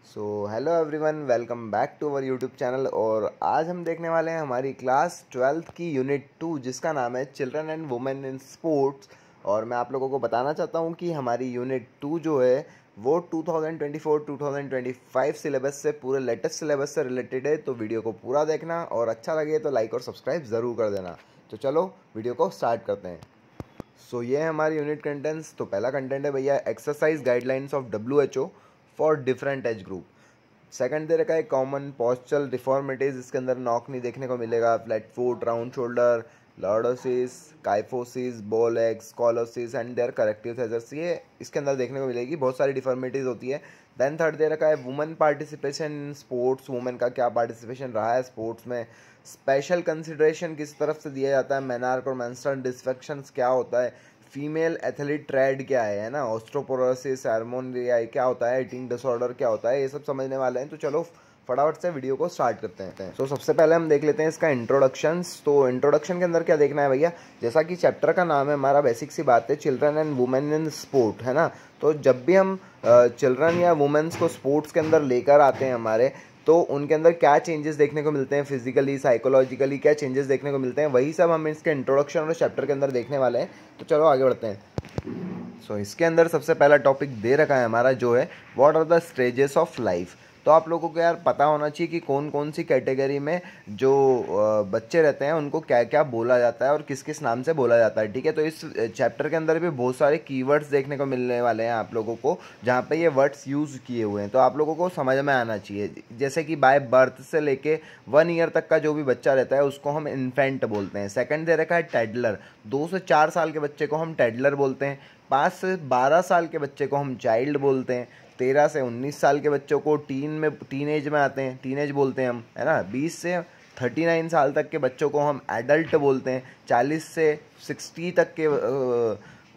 So hello everyone, welcome back to our YouTube channel. और आज हम देखने वाले हैं हमारी क्लास 12th की यूनिट 2 जिसका नाम है children and women in sports. और मैं आप लोगों को बताना चाहता हूं कि हमारी यूनिट 2 जो है वो 2024-2025 सिलेबस से, पूरे लेटेस्ट सिलेबस से रिलेटेड है। तो वीडियो को पूरा देखना और अच्छा लगे तो लाइक और सब्सक्राइब ज़रूर कर देना। तो चलो वीडियो को स्टार्ट करते हैं। सो ये है हमारी यूनिट कंटेंट्स। तो पहला कंटेंट है भैया exercise guidelines of WHO for different age group. Second दे रखा है कॉमन पोस्चरल डिफॉर्मिटीज। इसके अंदर नॉक नहीं देखने को मिलेगा, flat foot, round shoulder, lordosis, kyphosis, bow leg, scoliosis and their corrective measures, ये इसके अंदर देखने को मिलेगी। बहुत सारी डिफॉर्मिटीज होती है। देन थर्ड दे रखा है women participation in sports. Women का क्या पार्टिसिपेशन रहा है स्पोर्ट्स में, स्पेशल कंसिडरेशन किस तरफ से दिया जाता है, मेनार्क और मेंस्ट्रुअल डिस्फेक्शंस क्या होता है, फीमेल एथलीट ट्रेड क्या है ना, ऑस्ट्रोपोरोसिस, हार्मोनिया क्या होता है, ईटिंग डिसऑर्डर क्या होता है, ये सब समझने वाले हैं। तो चलो फटाफट से वीडियो को स्टार्ट करते हैं। तो सबसे पहले हम देख लेते हैं इसका इंट्रोडक्शंस। तो इंट्रोडक्शन के अंदर क्या देखना है भैया, जैसा कि चैप्टर का नाम है हमारा, बेसिक सी बात है, children and women in sport, है ना। तो जब भी हम चिल्ड्रन या वुमेन्स को स्पोर्ट्स के अंदर लेकर आते हैं हमारे, तो उनके अंदर क्या चेंजेस देखने को मिलते हैं, फिजिकली साइकोलॉजिकली क्या चेंजेस देखने को मिलते हैं, वही सब हम इसके इंट्रोडक्शन और चैप्टर के अंदर देखने वाले हैं। तो चलो आगे बढ़ते हैं। सो इसके अंदर सबसे पहला टॉपिक दे रखा है हमारा जो है what are the stages of life. तो आप लोगों को यार पता होना चाहिए कि कौन कौन सी कैटेगरी में जो बच्चे रहते हैं उनको क्या क्या बोला जाता है और किस किस नाम से बोला जाता है, ठीक है। तो इस चैप्टर के अंदर भी बहुत सारे कीवर्ड्स देखने को मिलने वाले हैं आप लोगों को, जहाँ पे ये वर्ड्स यूज़ किए हुए हैं। तो आप लोगों को समझ में आना चाहिए। जैसे कि बाय बर्थ से लेके 1 ईयर तक का जो भी बच्चा रहता है उसको हम इन्फेंट बोलते हैं। सेकंड दे रखा है टैडलर, 2 से 4 साल के बच्चे को हम टैडलर बोलते हैं। 5 से 12 साल के बच्चे को हम चाइल्ड बोलते हैं। 13 से 19 साल के बच्चों को टीन एज में आते हैं, टीनेज बोलते हैं हम, है ना। 20 से 39 साल तक के बच्चों को हम एडल्ट बोलते हैं। 40 से 60 तक के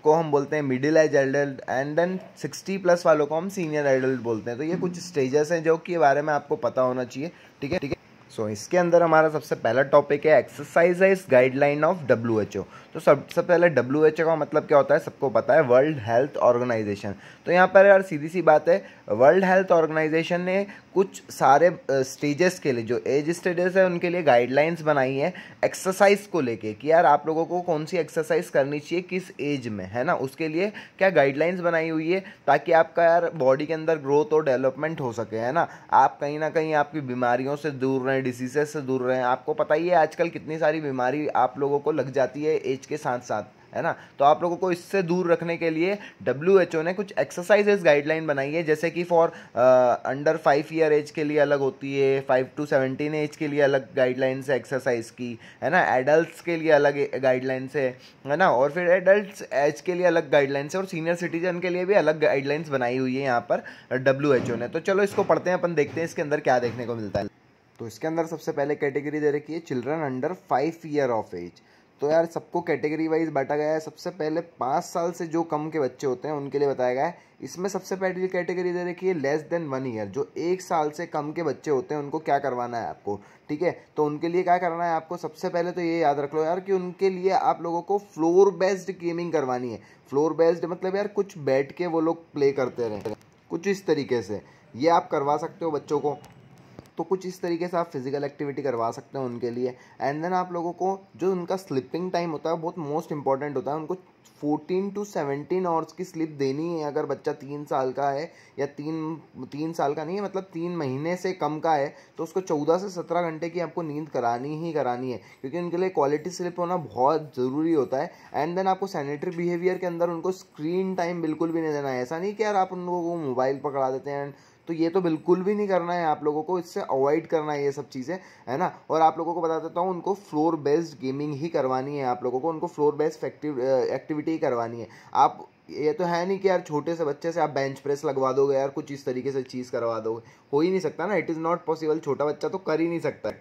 को हम बोलते हैं middle age adult. And then 60 plus वालों को हम सीनियर एडल्ट बोलते हैं। तो ये कुछ स्टेजेस हैं जो कि बारे में आपको पता होना चाहिए, ठीक है, ठीक है। सो इसके अंदर हमारा सबसे पहला टॉपिक है एक्सरसाइज गाइडलाइन ऑफ WHO। तो सबसे पहले WHO का मतलब क्या होता है सबको पता है, वर्ल्ड हेल्थ ऑर्गेनाइजेशन। तो यहाँ पर यार सीधी सी बात है, वर्ल्ड हेल्थ ऑर्गेनाइजेशन ने कुछ सारे स्टेजेस के लिए, जो एज स्टेजेस है उनके लिए गाइडलाइंस बनाई है एक्सरसाइज को लेके, कि यार आप लोगों को कौन सी एक्सरसाइज करनी चाहिए किस एज में, है ना। उसके लिए क्या गाइडलाइंस बनाई हुई है ताकि आपका यार बॉडी के अंदर ग्रोथ और डेवलपमेंट हो सके, है ना। आप कहीं ना कहीं आपकी बीमारियों से दूर रहें, डिसीजेस से दूर रहें। आपको पता ही है आजकल कितनी सारी बीमारी आप लोगों को लग जाती है एज के साथ साथ, है ना। तो आप लोगों को इससे दूर रखने के लिए WHO ने कुछ एक्सरसाइजेस गाइडलाइन बनाई है। जैसे कि फॉर अंडर 5 ईयर एज के लिए अलग होती है, 5 to 17 एज के लिए अलग गाइडलाइंस है एक्सरसाइज की, है ना। एडल्ट्स के लिए अलग गाइडलाइंस है ना। और फिर एडल्ट्स एज के लिए अलग गाइडलाइंस है और सीनियर सिटीजन के लिए भी अलग गाइडलाइंस बनाई हुई है यहाँ पर WHO ने। तो चलो इसको पढ़ते हैं, अपन देखते हैं इसके अंदर क्या देखने को मिलता है। तो इसके अंदर सबसे पहले कैटेगरी दे रखी है children under 5 year of age. तो यार सबको कैटेगरी वाइज बांटा गया है। सबसे पहले 5 साल से जो कम के बच्चे होते हैं उनके लिए बताया गया है। इसमें सबसे पहली कैटेगरी दे रखी है लेस देन 1 ईयर, जो 1 साल से कम के बच्चे होते हैं उनको क्या करवाना है आपको, ठीक है। तो उनके लिए क्या करना है आपको, सबसे पहले तो ये याद रख लो यार कि उनके लिए आप लोगों को फ्लोर बेस्ड गेमिंग करवानी है। फ्लोर बेस्ड मतलब यार कुछ बैठ के वो लोग प्ले करते रहें, कुछ इस तरीके से ये आप करवा सकते हो बच्चों को। तो कुछ इस तरीके से आप फिजिकल एक्टिविटी करवा सकते हैं उनके लिए। एंड देन आप लोगों को जो उनका स्लीपिंग टाइम होता है बहुत मोस्ट इंपॉर्टेंट होता है। उनको 14 to 17 आवर्स की स्लीप देनी है। अगर बच्चा 3 साल का है या तीन साल का नहीं है, मतलब 3 महीने से कम का है, तो उसको 14 से 17 घंटे की आपको नींद करानी ही करानी है, क्योंकि उनके लिए क्वालिटी स्लीप होना बहुत ज़रूरी होता है। एंड देन आपको सैनिटरी बिहेवियर के अंदर उनको स्क्रीन टाइम बिल्कुल भी नहीं देना है। ऐसा नहीं कि यार आप उन लोगों को मोबाइल पकड़ा देते हैं, तो ये तो बिल्कुल भी नहीं करना है आप लोगों को, इससे अवॉइड करना है ये सब चीज़ें, है ना। और आप लोगों को बता देता हूँ, उनको फ्लोर बेस्ड गेमिंग ही करवानी है आप लोगों को, उनको फ्लोर बेस्ड एक्टिविटी ही करवानी है। आप ये तो है नहीं कि यार छोटे से बच्चे से आप बेंच प्रेस लगवा दोगे, यार कुछ इस तरीके से चीज़ करवा दोगे, हो ही नहीं सकता ना, इट इज़ नॉट पॉसिबल। छोटा बच्चा तो कर ही नहीं सकता।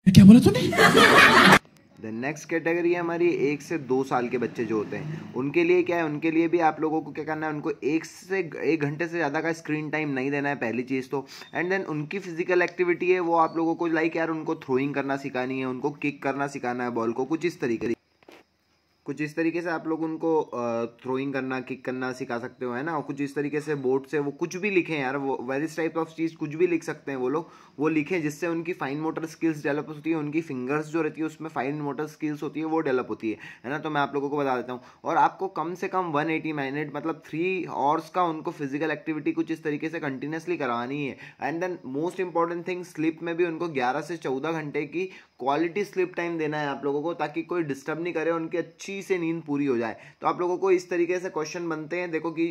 क्या बोला तूने? देन नेक्स्ट कैटेगरी है हमारी 1 से 2 साल के बच्चे जो होते हैं, उनके लिए क्या है, उनके लिए भी आप लोगों को क्या करना है, उनको 1 घंटे से ज़्यादा का स्क्रीन टाइम नहीं देना है, पहली चीज़ तो। एंड देन उनकी फिजिकल एक्टिविटी है वो आप लोगों को लाइक यार उनको थ्रोइंग करना सिखानी है, उनको किक करना सिखाना है बॉल को, कुछ इस तरीके। कुछ इस तरीके से आप लोग उनको थ्रोइंग करना, किक करना सिखा सकते हो, है ना। और कुछ इस तरीके से बोर्ड से वो कुछ भी लिखें यार, वो वेरियस टाइप ऑफ चीज़ कुछ भी लिख सकते हैं वो लोग, वो लिखें जिससे उनकी फाइन मोटर स्किल्स डेवलप होती है, उनकी फिंगर्स जो रहती है उसमें फाइन मोटर स्किल्स होती है वो डेवलप होती है ना। तो मैं आप लोगों को बता देता हूँ। और आपको कम से कम 180 मिनट मतलब 3 आवर्स का उनको फिजिकल एक्टिविटी कुछ इस तरीके से कंटिन्यूसली करवानी है। And then most important thing, sleep में भी उनको 11 से 14 घंटे की क्वालिटी स्लीप टाइम देना है आप लोगों को, ताकि कोई डिस्टर्ब नहीं करे, उनकी अच्छी से नींद पूरी हो जाए। तो आप लोगों को इस तरीके से क्वेश्चन बनते हैं। देखो कि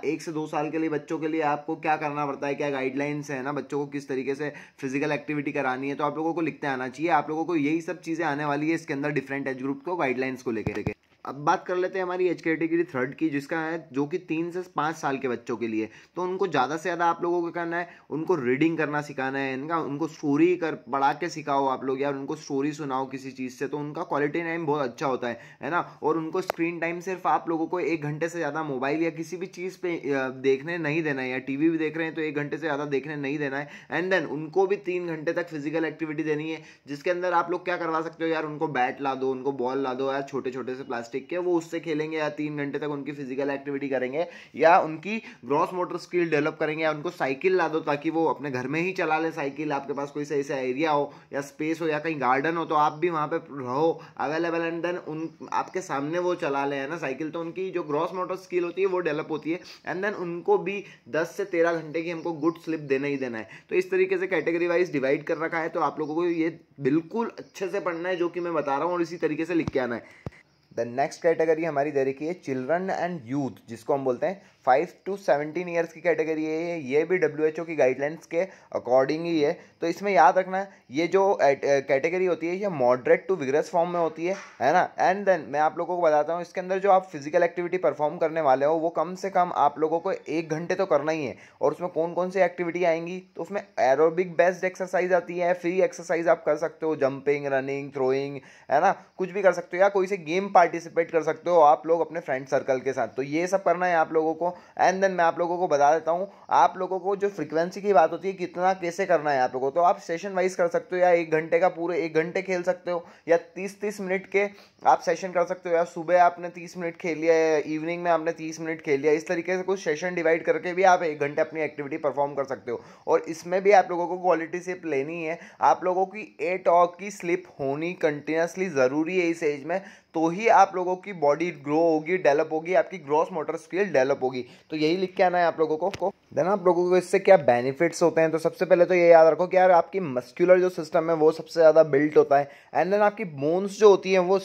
1 से 2 साल के लिए बच्चों के लिए आपको क्या करना पड़ता है, क्या गाइडलाइंस है ना, बच्चों को किस तरीके से फिजिकल एक्टिविटी करानी है, तो आप लोगों को लिखते आना चाहिए। आप लोगों को यही सब चीज़ें आने वाली है इसके अंदर डिफरेंट एज ग्रुप को गाइडलाइंस को लेकर। अब बात कर लेते हैं हमारी एज कैटेगरी थर्ड की, जिसका है जो कि 3 से 5 साल के बच्चों के लिए। तो उनको ज़्यादा से ज़्यादा आप लोगों को करना है, उनको रीडिंग करना सिखाना है, इनका उनको स्टोरी पढ़ा के सिखाओ आप लोग, या उनको स्टोरी सुनाओ किसी चीज़ से, तो उनका क्वालिटी टाइम बहुत अच्छा होता है ना। और उनको स्क्रीन टाइम सिर्फ आप लोगों को 1 घंटे से ज़्यादा मोबाइल या किसी भी चीज़ पे देखने नहीं देना है, या टीवी भी देख रहे हैं तो 1 घंटे से ज़्यादा देखने नहीं देना है। एंड देन उनको भी 3 घंटे तक फिजिकल एक्टिविटी देनी है, जिसके अंदर आप लोग क्या करवा सकते हो यार, उनको बैट ला दो, उनको बॉल ला दो यार, छोटे छोटे से प्लास्टिक के, वो उससे खेलेंगे या 3 घंटे तक उनकी फिजिकल एक्टिविटी करेंगे, या उनकी ग्रॉस मोटर स्किल डेवलप करेंगे, या उनको साइकिल ला दो ताकि वो अपने घर में ही चला ले साइकिल। आपके पास कोई ऐसा एरिया हो या स्पेस हो या कहीं गार्डन हो तो आप भी वहाँ पे रहो अवेलेबल, एंड देन उन आपके सामने वो चला ले, है ना, साइकिल। तो उनकी जो ग्रॉस मोटर स्किल होती है वो डेवलप होती है। एंड देन उनको भी 10 से 13 घंटे की हमको गुड स्लिप देना ही देना है। तो इस तरीके से कैटेगरी वाइज डिवाइड कर रखा है। तो आप लोगों को ये बिल्कुल अच्छे से पढ़ना है जो कि मैं बता रहा हूँ, और इसी तरीके से लिख के आना है। द नेक्स्ट कैटेगरी हमारी दे रखी है चिल्ड्रन एंड यूथ, जिसको हम बोलते हैं 5 to 17 ईयर्स की कैटेगरी है। ये भी WHO की गाइडलाइंस के अकॉर्डिंग ही है। तो इसमें याद रखना है, ये जो कैटेगरी होती है ये मॉडरेट टू विगरस फॉर्म में होती है ना। एंड देन मैं आप लोगों को बताता हूँ, इसके अंदर जो आप फिजिकल एक्टिविटी परफॉर्म करने वाले हो वो कम से कम आप लोगों को 1 घंटे तो करना ही है। और उसमें कौन कौन सी एक्टिविटी आएंगी, तो उसमें एरोबिक बेस्ड एक्सरसाइज आती है, फ्री एक्सरसाइज आप कर सकते हो, जंपिंग, रनिंग, थ्रोइंग, है ना, कुछ भी कर सकते हो, या कोई से गेम पार्टिसिपेट कर सकते हो आप लोग अपने फ्रेंड सर्कल के साथ। तो ये सब करना है आप लोगों को। एंड देन मैं आप लोगों को बता देता हूँ, आप लोगों को जो फ्रीक्वेंसी की बात होती है, कितना कैसे करना है आप लोगों को, तो आप सेशन वाइज कर सकते हो, या 1 घंटे का पूरे 1 घंटे खेल सकते हो, या 30-30 मिनट के आप सेशन कर सकते हो, या सुबह आपने 30 मिनट खेल लिया है, इवनिंग में आपने 30 मिनट खेल लिया। इस तरीके से कुछ सेशन डिवाइड करके भी आप 1 घंटे अपनी एक्टिविटी परफॉर्म कर सकते हो। और इसमें भी आप लोगों को क्वालिटी स्लिप लेनी है। आप लोगों की 8 आवर की स्लिप होनी कंटिन्यूसली ज़रूरी है इस एज में, तो ही आप लोगों की बॉडी ग्रो होगी, डेवलप होगी, आपकी ग्रॉस मोटर स्किल डेवलप होगी। तो यही लिख के आना है आप लोगों को। देन आप लोगों को इससे क्या बेनिफिट्स होते हैं, तो सबसे पहले तो ये याद रखो कि यार आपकी मस्कुलर जो सिस्टम है वो सबसे ज़्यादा बिल्ट होता है। एंड देन आपकी बोन्स जो होती हैं वो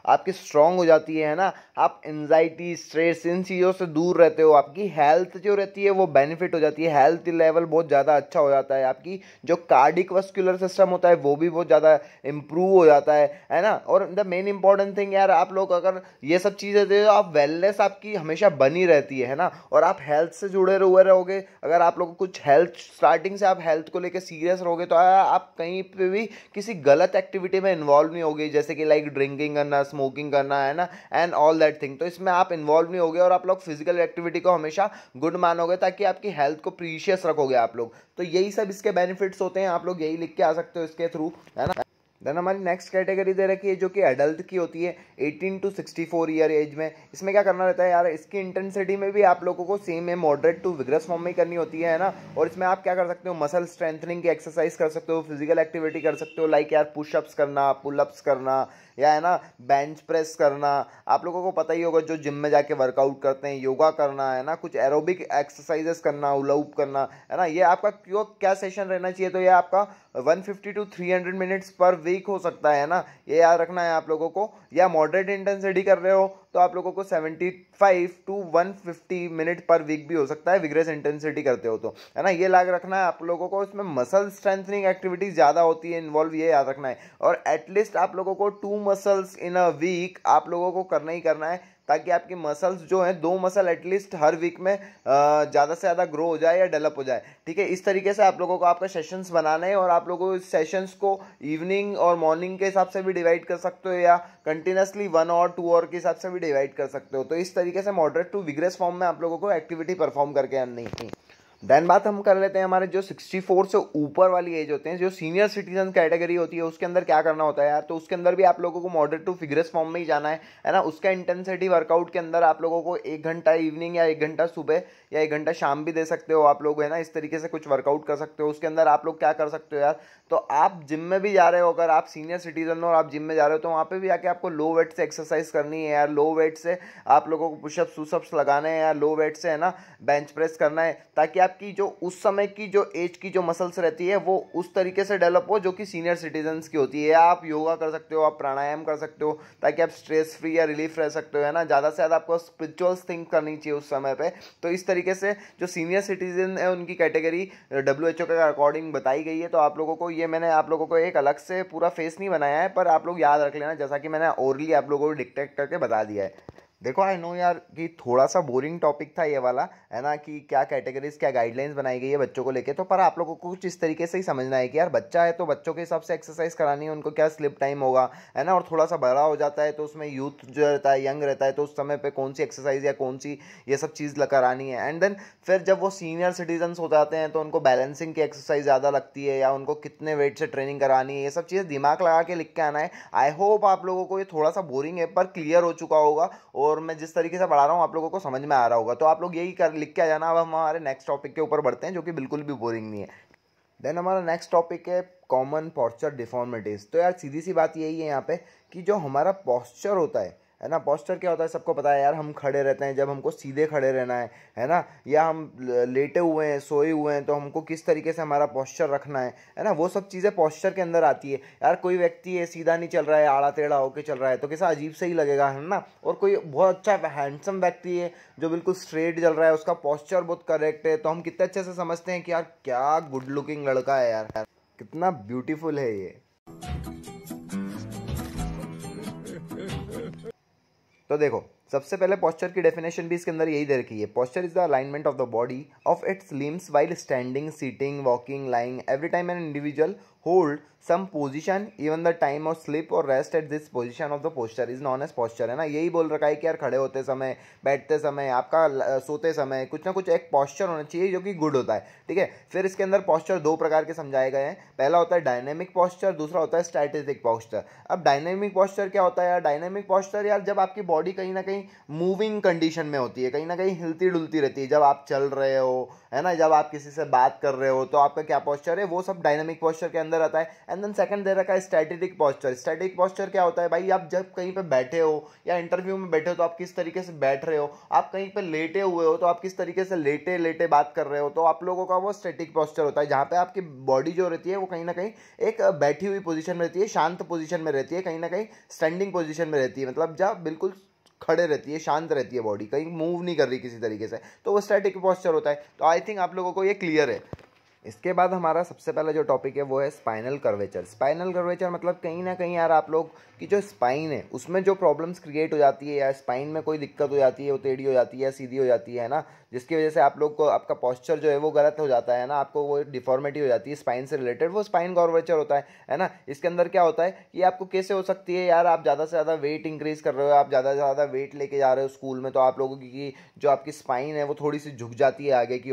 आपकी स्ट्रांग हो जाती है ना। आप एंजाइटी, स्ट्रेस, इन चीज़ों से दूर रहते हो। आपकी हेल्थ जो रहती है वो बेनिफिट हो जाती है, हेल्थ लेवल बहुत ज़्यादा अच्छा हो जाता है। आपकी जो कार्डिक वस्कुलर सिस्टम होता है वो भी बहुत ज़्यादा इंप्रूव हो जाता है ना। और द मेन इंपॉर्टेंट थिंग यार, आप लोग अगर ये सब चीज़ें दे तो आप वेलनेस आपकी हमेशा बनी रहती है ना। और आप हेल्थ से जुड़े हुए रहोगे। अगर आप लोग कुछ हेल्थ स्टार्टिंग से आप हेल्थ को लेकर सीरियस रहोगे तो आप कहीं पे भी किसी गलत एक्टिविटी में इन्वॉल्व नहीं होगे, जैसे कि लाइक ड्रिंकिंग करना, स्मोकिंग करना, है ना, एंड ऑल दैट थिंग। तो इसमें आप इन्वॉल्व नहीं होगे और आप लोग फिजिकल एक्टिविटी को हमेशा गुड मानोगे, ताकि आपकी हेल्थ को प्रीशियस रखोगे आप लोग। तो यही सब इसके बेनिफिट्स होते हैं, आप लोग यही लिख के आ सकते हो इसके थ्रू, है ना। देन हमारी नेक्स्ट कैटेगरी दे रखी है जो कि एडल्ट की होती है 18 to 64 ईयर एज में। इसमें क्या करना रहता है यार, इसकी इंटेंसिटी में भी आप लोगों को सेम है, मॉडरेट टू विगरस फॉर्म में करनी होती है ना। और इसमें आप क्या कर सकते हो, मसल स्ट्रेंथनिंग की एक्सरसाइज कर सकते हो, फिजिकल एक्टिविटी कर सकते हो, लाइक यार पुशअप्स करना, पुलअप्स करना, या है ना बेंच प्रेस करना। आप लोगों को पता ही होगा जो जिम में जाके वर्कआउट करते हैं, योगा करना, है ना, कुछ एरोबिक एक्सरसाइजेस करना, उलाउप करना, है ना। ये आपका क्यों क्या सेशन रहना चाहिए, तो ये आपका 150 to 300 मिनट्स पर वीक हो सकता है ना, ये याद रखना है आप लोगों को। या मॉडरेट इंटेंसिटी कर रहे हो तो आप लोगों को 75 to 150 मिनट पर वीक भी हो सकता है, विग्रेस इंटेंसिटी करते हो तो, है ना। ये याद रखना है आप लोगों को। इसमें मसल स्ट्रेंथनिंग एक्टिविटीज ज़्यादा होती है इन्वॉल्व, ये याद रखना है। और एटलीस्ट आप लोगों को 2 मसल्स इन अ वीक आप लोगों को करना ही करना है, ताकि आपकी मसल्स जो हैं 2 मसल एटलीस्ट हर वीक में ज़्यादा से ज़्यादा ग्रो हो जाए या डेवलप हो जाए, ठीक है। इस तरीके से आप लोगों को आपका सेशंस बनाने हैं, और आप लोगों को इस सेशंस को इवनिंग और मॉर्निंग के हिसाब से भी डिवाइड कर सकते हो, या कंटिन्यूसली 1 और 2 और के हिसाब से भी डिवाइड कर सकते हो। तो इस तरीके से मॉडरेट टू विग्रेस फॉर्म में आप लोगों को एक्टिविटी परफॉर्म करके आनी है। देन बात हम कर लेते हैं हमारे जो 64 से ऊपर वाली एज होते हैं, जो सीनियर सिटीजन कैटेगरी होती है, उसके अंदर क्या करना होता है यार। तो उसके अंदर भी आप लोगों को मॉडरेट टू फिगरस फॉर्म में ही जाना है ना। उसका इंटेंसिटी वर्कआउट के अंदर आप लोगों को 1 घंटा इवनिंग या 1 घंटा सुबह या 1 घंटा शाम भी दे सकते हो आप लोग, है ना। इस तरीके से कुछ वर्कआउट कर सकते हो। उसके अंदर आप लोग क्या कर सकते हो यार, तो आप जिम में भी जा रहे हो, अगर आप सीनियर सिटीजन हो और आप जिम में जा रहे हो तो वहाँ पे भी आके आपको लो वेट से एक्सरसाइज करनी है यार। लो वेट से आप लोगों को पुशअप्स वुशअप्स लगाने हैं यार, लो वेट से, है ना, बेंच प्रेस करना है, ताकि आपकी जो उस समय की जो एज की जो मसल्स रहती है वो उस तरीके से डेवलप हो जो कि सीनियर सिटीजन्स की होती है। आप योगा कर सकते हो, आप प्राणायाम कर सकते हो, ताकि आप स्ट्रेस फ्री या रिलीफ रह सकते हो, है ना। ज़्यादा से ज़्यादा आपको स्पिरिचुअल्स थिंक करनी चाहिए उस समय पे। तो इस तरीके से जो सीनियर सिटीजन है उनकी कैटेगरी WHO के अकॉर्डिंग बताई गई है। तो आप लोगों को ये, मैंने आप लोगों को एक अलग से पूरा फेस नहीं बनाया है, पर आप लोग याद रख लेना जैसा कि मैंने ओरली आप लोगों को डिक्टेट करके बता दिया है। देखो आई नो यार कि थोड़ा सा बोरिंग टॉपिक था ये वाला, है ना, कि क्या कैटेगरीज क्या गाइडलाइंस बनाई गई है बच्चों को लेके। तो पर आप लोगों को कुछ इस तरीके से ही समझना है कि यार बच्चा है तो बच्चों के हिसाब से एक्सरसाइज करानी है, उनको क्या स्लिप टाइम होगा, है ना। और थोड़ा सा बड़ा हो जाता है तो उसमें यूथ जो रहता है, यंग रहता है, तो उस समय पे कौन सी एक्सरसाइज या कौन सी ये सब चीज़ करानी है। एंड देन फिर जब वो सीनियर सिटीजन्स हो जाते हैं तो उनको बैलेंसिंग की एक्सरसाइज ज़्यादा लगती है, या उनको कितने वेट से ट्रेनिंग करानी है, ये सब चीज़ें दिमाग लगा के लिख के आना है। आई होप आप लोगों को ये थोड़ा सा बोरिंग है पर क्लियर हो चुका होगा, और मैं जिस तरीके से पढ़ा रहा हूँ आप लोगों को समझ में आ रहा होगा। तो आप लोग यही कर लिख के आ जाना। अब हम हमारे नेक्स्ट टॉपिक के ऊपर बढ़ते हैं जो कि बिल्कुल भी बोरिंग नहीं है। देन हमारा नेक्स्ट टॉपिक है कॉमन पोस्चर डिफॉर्मिटीज़। तो यार सीधी सी बात यही है यहाँ पे कि जो हमारा पोस्चर होता है ना, पोस्चर क्या होता है सबको पता है यार। हम खड़े रहते हैं जब हमको सीधे खड़े रहना है ना, या हम लेटे हुए हैं, सोए हुए हैं, तो हमको किस तरीके से हमारा पोस्चर रखना है ना, वो सब चीज़ें पोस्चर के अंदर आती है यार। कोई व्यक्ति है सीधा नहीं चल रहा है, आड़ा टेढ़ा होकर चल रहा है, तो कैसा अजीब से ही लगेगा, है ना। और कोई बहुत अच्छा हैंडसम व्यक्ति है जो बिल्कुल स्ट्रेट चल रहा है, उसका पोस्चर बहुत करेक्ट है, तो हम कितने अच्छे से समझते हैं कि यार क्या गुड लुकिंग लड़का है यार, कितना ब्यूटीफुल है ये। तो देखो सबसे पहले पोस्चर की डेफिनेशन भी इसके अंदर यही दे रखी है। Posture is the alignment of the body of its limbs while standing, sitting, walking, lying. Every time an individual hold some position even the time of sleep और rest at this position of the posture is known as posture, है ना। यही बोल रखा है कि यार खड़े होते समय, बैठते समय, आपका सोते समय कुछ ना कुछ एक पोस्चर होना चाहिए जो कि गुड होता है, ठीक है। फिर इसके अंदर पोस्चर दो प्रकार के समझाए गए हैं। पहला होता है डायनेमिक पोस्चर, दूसरा होता है स्टैटिक पोस्चर। अब डायनेमिक पोस्चर क्या होता है यार। डायनेमिक पोस्चर यार जब आपकी बॉडी कहीं ना कहीं मूविंग कंडीशन में होती है, कहीं ना कहीं हिलती डुलती रहती है, जब आप चल रहे हो, है ना, जब आप किसी से बात कर रहे हो, तो आपका क्या पोस्चर है, वो सब डायनेमिक पोस्चर के अंदर आता है। एंड देन सेकंड दे रखा है स्टैटिक पोस्चर। स्टैटिक पोस्चर क्या होता है भाई, आप जब कहीं पे बैठे हो या इंटरव्यू में बैठे हो तो आप किस तरीके से बैठ रहे हो, आप कहीं पे लेटे हुए हो तो आप किस तरीके से लेटे लेटे बात कर रहे हो, तो आप लोगों का वो स्टैटिक पोस्चर होता है, जहाँ पे आपकी बॉडी जो रहती है वो कहीं ना कहीं एक बैठी हुई पोजीशन में रहती है, शांत पोजीशन में रहती है, कहीं ना कहीं स्टैंडिंग पोजीशन में रहती है, मतलब जब बिल्कुल खड़े रहती है, शांत रहती है बॉडी, कहीं मूव नहीं कर रही किसी तरीके से, तो वो स्टैटिक पोस्चर होता है। तो आई थिंक आप लोगों को ये क्लियर है। इसके बाद हमारा सबसे पहला जो टॉपिक है वो है स्पाइनल कर्वेचर। स्पाइनल कर्वेचर मतलब कहीं ना कहीं यार आप लोग की जो स्पाइन है उसमें जो प्रॉब्लम्स क्रिएट हो जाती है, या स्पाइन में कोई दिक्कत हो जाती है, वो टेढ़ी हो जाती है या सीधी हो जाती है ना, जिसकी वजह से आप लोग को आपका पोस्चर जो है वो गलत हो जाता है ना, आपको वो डिफॉर्मिटी हो जाती है स्पाइन से रिलेटेड, वो स्पाइन कर्वेचर होता है ना। इसके अंदर क्या होता है कि आपको कैसे हो सकती है यार, आप ज़्यादा से ज़्यादा वेट इंक्रीज कर रहे हो, आप ज़्यादा से ज़्यादा वेट लेके जा रहे हो स्कूल में, तो आप लोगों की जो आपकी स्पाइन है वो थोड़ी सी झुक जाती है आगे की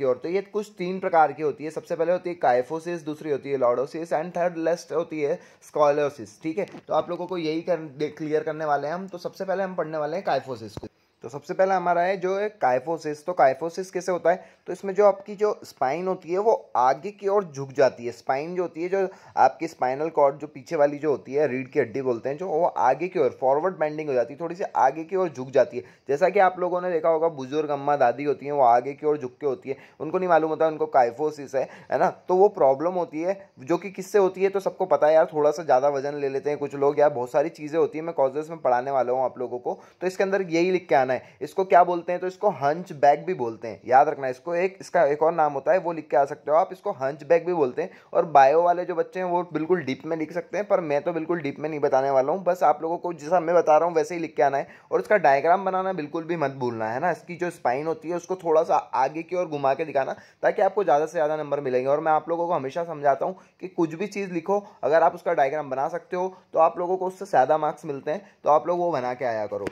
ओर। तो ये कुछ 3 प्रकार की होती है। सबसे पहले होती है काइफोसिस, दूसरी होती है लॉर्डोसिस, एंड थर्ड लेस्ट होती है स्कॉलोसिस, ठीक है। तो आप लोगों को यही क्लियर करने वाले हैं हम। तो सबसे पहले हम पढ़ने वाले हैं काइफोसिस को। तो सबसे पहला हमारा है जो है काइफोसिस। तो काइफोसिस कैसे होता है, तो इसमें जो आपकी जो स्पाइन होती है वो आगे की ओर झुक जाती है। स्पाइन जो होती है, जो आपकी स्पाइनल कॉर्ड जो पीछे वाली जो होती है, रीढ़ की हड्डी बोलते हैं, जो वो आगे की ओर फॉरवर्ड बेंडिंग हो जाती है, थोड़ी सी आगे की ओर झुक जाती है। जैसा कि आप लोगों ने देखा होगा बुजुर्ग अम्मा दादी होती हैं वो आगे की ओर झुक के होती है, उनको नहीं मालूम होता उनको काइफोसिस है ना। तो वो प्रॉब्लम होती है जो कि किससे होती है, तो सबको पता है यार, थोड़ा सा ज़्यादा वजन ले लेते हैं कुछ लोग, यार बहुत सारी चीज़ें होती है, मैं कॉजेस में पढ़ाने वाला हूँ आप लोगों को। तो इसके अंदर यही लिख के आना है। इसको क्या बोलते हैं, तो इसको हंच बैक भी बोलते हैं, याद रखना। इसको इसका एक और नाम होता है, वो लिख के आ सकते हो आप, इसको हंच बैक भी बोलते हैं। और बायो वाले जो बच्चे हैं वो बिल्कुल डीप में लिख सकते हैं, पर मैं तो बिल्कुल डीप में नहीं बताने वाला हूँ, बस आप लोगों को जैसा मैं बता रहा हूँ वैसे ही लिख के आना है। और इसका डायग्राम बनाना बिल्कुल भी मत भूलना, है ना। इसकी जो स्पाइन होती है उसको थोड़ा सा आगे की ओर घुमा के दिखाना, ताकि आपको ज़्यादा से ज़्यादा नंबर मिलेंगे। और मैं आप लोगों को हमेशा समझाता हूँ कि कुछ भी चीज़ लिखो, अगर आप उसका डायग्राम बना सकते हो तो आप लोगों को उससे ज़्यादा मार्क्स मिलते हैं, तो आप लोग वो बना के आया करो।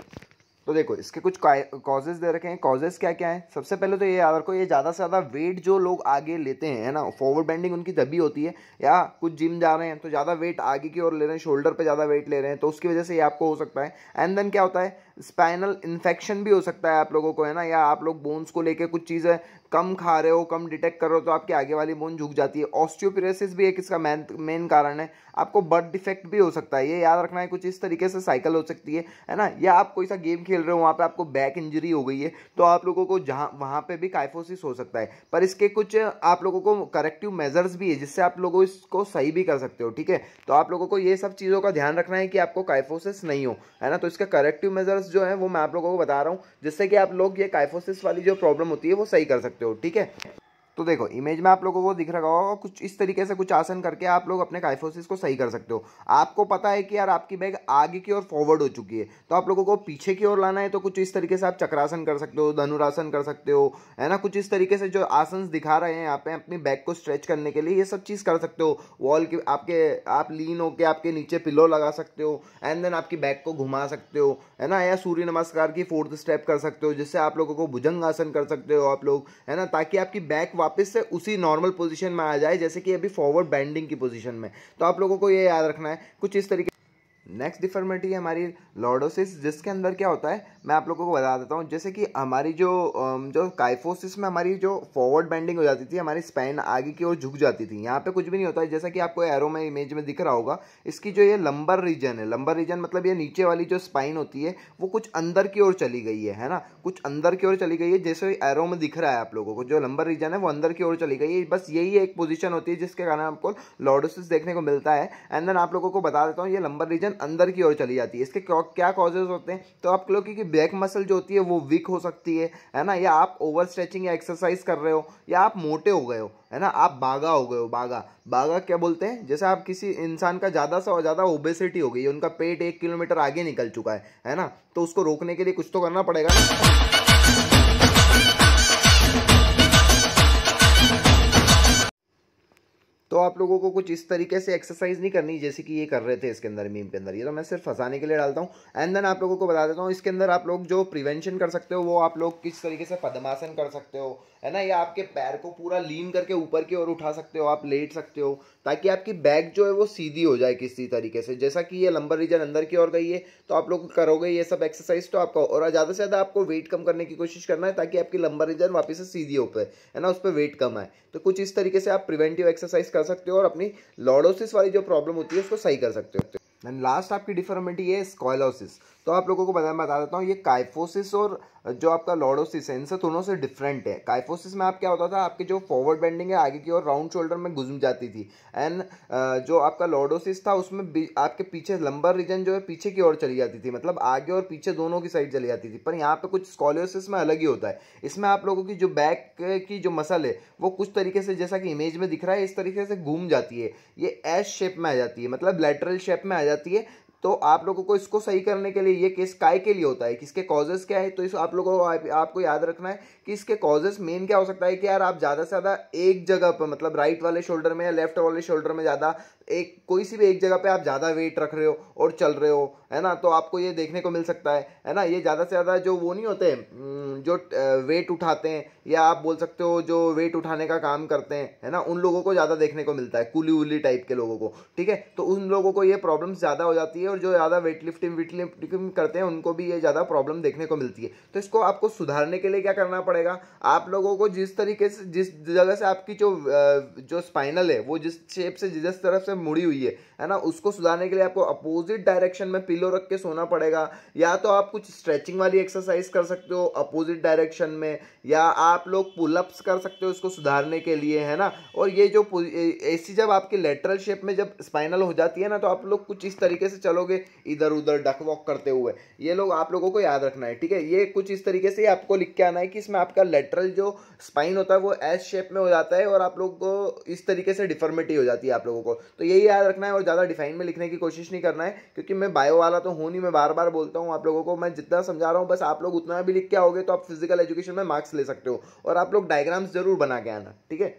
तो देखो इसके कुछ कॉजेज दे रखे हैं। कॉजेज क्या क्या है, सबसे पहले तो ये याद रखो, ये ज़्यादा से ज़्यादा वेट जो लोग आगे लेते हैं, है ना, फॉरवर्ड बेंडिंग उनकी तभी होती है, या कुछ जिम जा रहे हैं तो ज़्यादा वेट आगे की ओर ले रहे हैं, शोल्डर पे ज़्यादा वेट ले रहे हैं, तो उसकी वजह से ये आपको हो सकता है। एंड देन क्या होता है, स्पाइनल इन्फेक्शन भी हो सकता है आप लोगों को, है ना, या आप लोग बोन्स को लेके कुछ चीज़ें कम खा रहे हो, कम डिटेक्ट कर रहे हो, तो आपकी आगे वाली बोन झुक जाती है। ऑस्टियोपोरोसिस भी एक इसका मेन कारण है। आपको बर्थ डिफेक्ट भी हो सकता है, ये याद रखना है। कुछ इस तरीके से साइकिल हो सकती है ना। या आप कोई सा गेम खेल रहे हो, वहाँ पे आपको बैक इंजरी हो गई है, तो आप लोगों को जहाँ वहाँ पे भी काइफोसिस हो सकता है। पर इसके कुछ आप लोगों को करेक्टिव मेजर्स भी है, जिससे आप लोगों इसको सही भी कर सकते हो, ठीक है। तो आप लोगों को ये सब चीज़ों का ध्यान रखना है कि आपको काइफोसिस नहीं हो, है ना। तो इसका करेक्टिव मेजर्स जो है वो मैं आप लोगों को बता रहा हूँ, जिससे कि आप लोग ये काइफोसिस वाली जो प्रॉब्लम होती है वो सही कर सकते हो, ठीक है। तो देखो इमेज में आप लोगों को दिख रहा होगा, कुछ इस तरीके से कुछ आसन करके आप लोग अपने काइफोसिस को सही कर सकते हो। आपको पता है कि यार आपकी बैग आगे की ओर फॉरवर्ड हो चुकी है, तो आप लोगों को पीछे की ओर लाना है, तो कुछ इस तरीके से आप चक्रासन कर सकते हो, धनुरासन कर सकते हो, है ना। कुछ इस तरीके से जो आसन दिखा रहे हैं यहाँ पे अपनी बैग को स्ट्रेच करने के लिए, ये सब चीज़ कर सकते हो। वॉल के आप लीन होके आपके नीचे पिलो लगा सकते हो, एंड देन आपकी बैग को घुमा सकते हो, है ना। या सूर्य नमस्कार की 4th स्टेप कर सकते हो, जिससे आप लोगों को भुजंग आसन कर सकते हो आप लोग, है ना, ताकि आपकी बैक वापस से उसी नॉर्मल पोजीशन में आ जाए, जैसे कि अभी फॉरवर्ड बेंडिंग की पोजीशन में। तो आप लोगों को ये याद रखना है कुछ इस तरीके। नेक्स्ट डिफॉर्मिटी है हमारी लॉर्डोसिस, जिसके अंदर क्या होता है मैं आप लोगों को बता देता हूँ। जैसे कि हमारी जो काइफोसिस में हमारी जो फॉरवर्ड बेंडिंग हो जाती थी, हमारी स्पाइन आगे की ओर झुक जाती थी। यहाँ पे कुछ भी नहीं होता है, जैसा कि आपको एरो में इमेज में दिख रहा होगा। इसकी जो ये लंबर रीजन है, लंबर रीजन मतलब ये नीचे वाली जो स्पाइन होती है वो कुछ अंदर की ओर चली गई है ना, कुछ अंदर की ओर चली गई है। जैसे एरो में दिख रहा है आप लोगों को, जो लंबर रीजन है वो अंदर की ओर चली गई है। बस यही एक पोजीशन होती है जिसके कारण आपको लॉर्डोसिस देखने को मिलता है। एंड देन आप लोगों को बता देता हूँ, ये लंबर रीजन अंदर की ओर चली जाती है। इसके क्या कॉजेज होते हैं, तो आप लोग की बैक मसल जो होती है वो वीक हो सकती है ना, या आप ओवर स्ट्रेचिंग या एक्सरसाइज कर रहे हो, या आप मोटे हो गए हो, है ना, आप बागा हो गए हो। बागा बागा क्या बोलते हैं, जैसे आप किसी इंसान का ज़्यादा से ज़्यादा ओबेसिटी हो गई है, उनका पेट 1 किलोमीटर आगे निकल चुका है ना, तो उसको रोकने के लिए कुछ तो करना पड़ेगा ना। तो आप लोगों को कुछ इस तरीके से एक्सरसाइज नहीं करनी जैसे कि ये कर रहे थे इसके अंदर मीम के अंदर। ये तो मैं सिर्फ फंसाने के लिए डालता हूँ। एंड देन आप लोगों को बता देता हूँ, इसके अंदर आप लोग जो प्रिवेंशन कर सकते हो वो आप लोग किस तरीके से पद्मासन कर सकते हो, है ना, या आपके पैर को पूरा लीन करके ऊपर की ओर उठा सकते हो, आप लेट सकते हो, ताकि आपकी बैक जो है वो सीधी हो जाए किसी तरीके से। जैसा कि ये लंबर रीजन अंदर की ओर गई है, तो आप लोग करोगे ये सब एक्सरसाइज तो आपका, और ज़्यादा से ज़्यादा आपको वेट कम करने की कोशिश करना है, ताकि आपकी लंबर रीजन वापस से सीधी हो पाए, है ना, उस पर वेट कम आए। तो कुछ इस तरीके से आप प्रिवेंटिव एक्सरसाइज कर सकते हो और अपनी लॉर्डोसिस वाली जो प्रॉब्लम होती है उसको सही कर सकते हो। एंड लास्ट आपकी डिफॉर्मिटी है स्क्वालोसिस। तो आप लोगों को बता देता हूँ, ये काइफोसिस और जो आपका लॉर्डोसिस है इनसे दोनों से डिफरेंट है। काइफोसिस में आप क्या होता था, आपकी जो फॉरवर्ड बेंडिंग है आगे की ओर राउंड शोल्डर में घुस जाती थी। एंड जो आपका लॉर्डोसिस था उसमें आपके पीछे लंबर रीजन जो है पीछे की ओर चली जाती थी, मतलब आगे और पीछे दोनों की साइड चली जाती थी। पर यहाँ पे कुछ स्क्वालोसिस में अलग ही होता है। इसमें आप लोगों की जो बैक की जो मसल है वो कुछ तरीके से, जैसा कि इमेज में दिख रहा है, इस तरीके से घूम जाती है। ये एस शेप में आ जाती है, मतलब लैटरल शेप में आ जाती है। तो आप लोगों को इसको सही करने के लिए, ये केस काय के लिए होता है, किसके कॉजेस क्या है, तो इस आप लोगों को आपको याद रखना है कि इसके कॉजेस मेन क्या हो सकता है कि यार आप ज़्यादा से ज़्यादा एक जगह पर, मतलब राइट वाले शोल्डर में या लेफ्ट वाले शोल्डर में ज़्यादा एक कोई सी भी एक जगह पे आप ज़्यादा वेट रख रहे हो और चल रहे हो, है ना, तो आपको ये देखने को मिल सकता है ना। ये ज़्यादा से ज़्यादा जो वो नहीं होते जो वेट उठाते हैं, या आप बोल सकते हो जो वेट उठाने का काम करते हैं, है ना, उन लोगों को ज़्यादा देखने को मिलता है, कुली उली टाइप के लोगों को, ठीक है। तो उन लोगों को ये प्रॉब्लम ज़्यादा हो जाती है, और जो ज़्यादा वेट लिफ्टिंग करते हैं उनको भी ये ज़्यादा प्रॉब्लम देखने को मिलती है। तो इसको आपको सुधारने के लिए क्या करना पड़ेगा, आप लोगों को जिस तरीके से, जिस जगह से आपकी जो स्पाइनल है वो जिस शेप से, जिस तरफ से मुड़ी हुई है ना, उसको सुधारने के लिए आपको अपोजिट डायरेक्शन में पिलो रख के सोना पड़ेगा। या तो आप कुछ स्ट्रेचिंग वाली एक्सरसाइज कर सकते हो अपोजिट डायरेक्शन में, या आप लोग पुलअप्स कर सकते हो इसको सुधारने के लिए, है ना। और ये जो ऐसी जब आपकी लेटरल शेप में जब स्पाइनल हो जाती है ना, तो आप लोग कुछ इस तरीके से चलोगे इधर उधर डक वॉक करते हुए। ये लोग आप लोगों को याद रखना है, ठीक है। ये कुछ इस तरीके से आपको लिख के आना है कि इसमें आपका लेटरल जो स्पाइन होता है वो एस शेप में हो जाता है, और आप लोग को इस तरीके से डिफॉर्मिटी हो जाती है आप लोगों को। तो यही याद रखना है, और ज़्यादा डिफाइन में लिखने की कोशिश नहीं करना है, क्योंकि मैं बायो वाला तो हूँ नहीं, मैं बार बार बोलता हूँ आप लोगों को, मैं जितना समझा रहा हूँ बस आप लोग उतना भी लिख के आओगे तो आप फिजिकल एजुकेशन में मार्क्स ले सकते हो। और आप लोग डायग्राम्स जरूर बना के आना, ठीक है।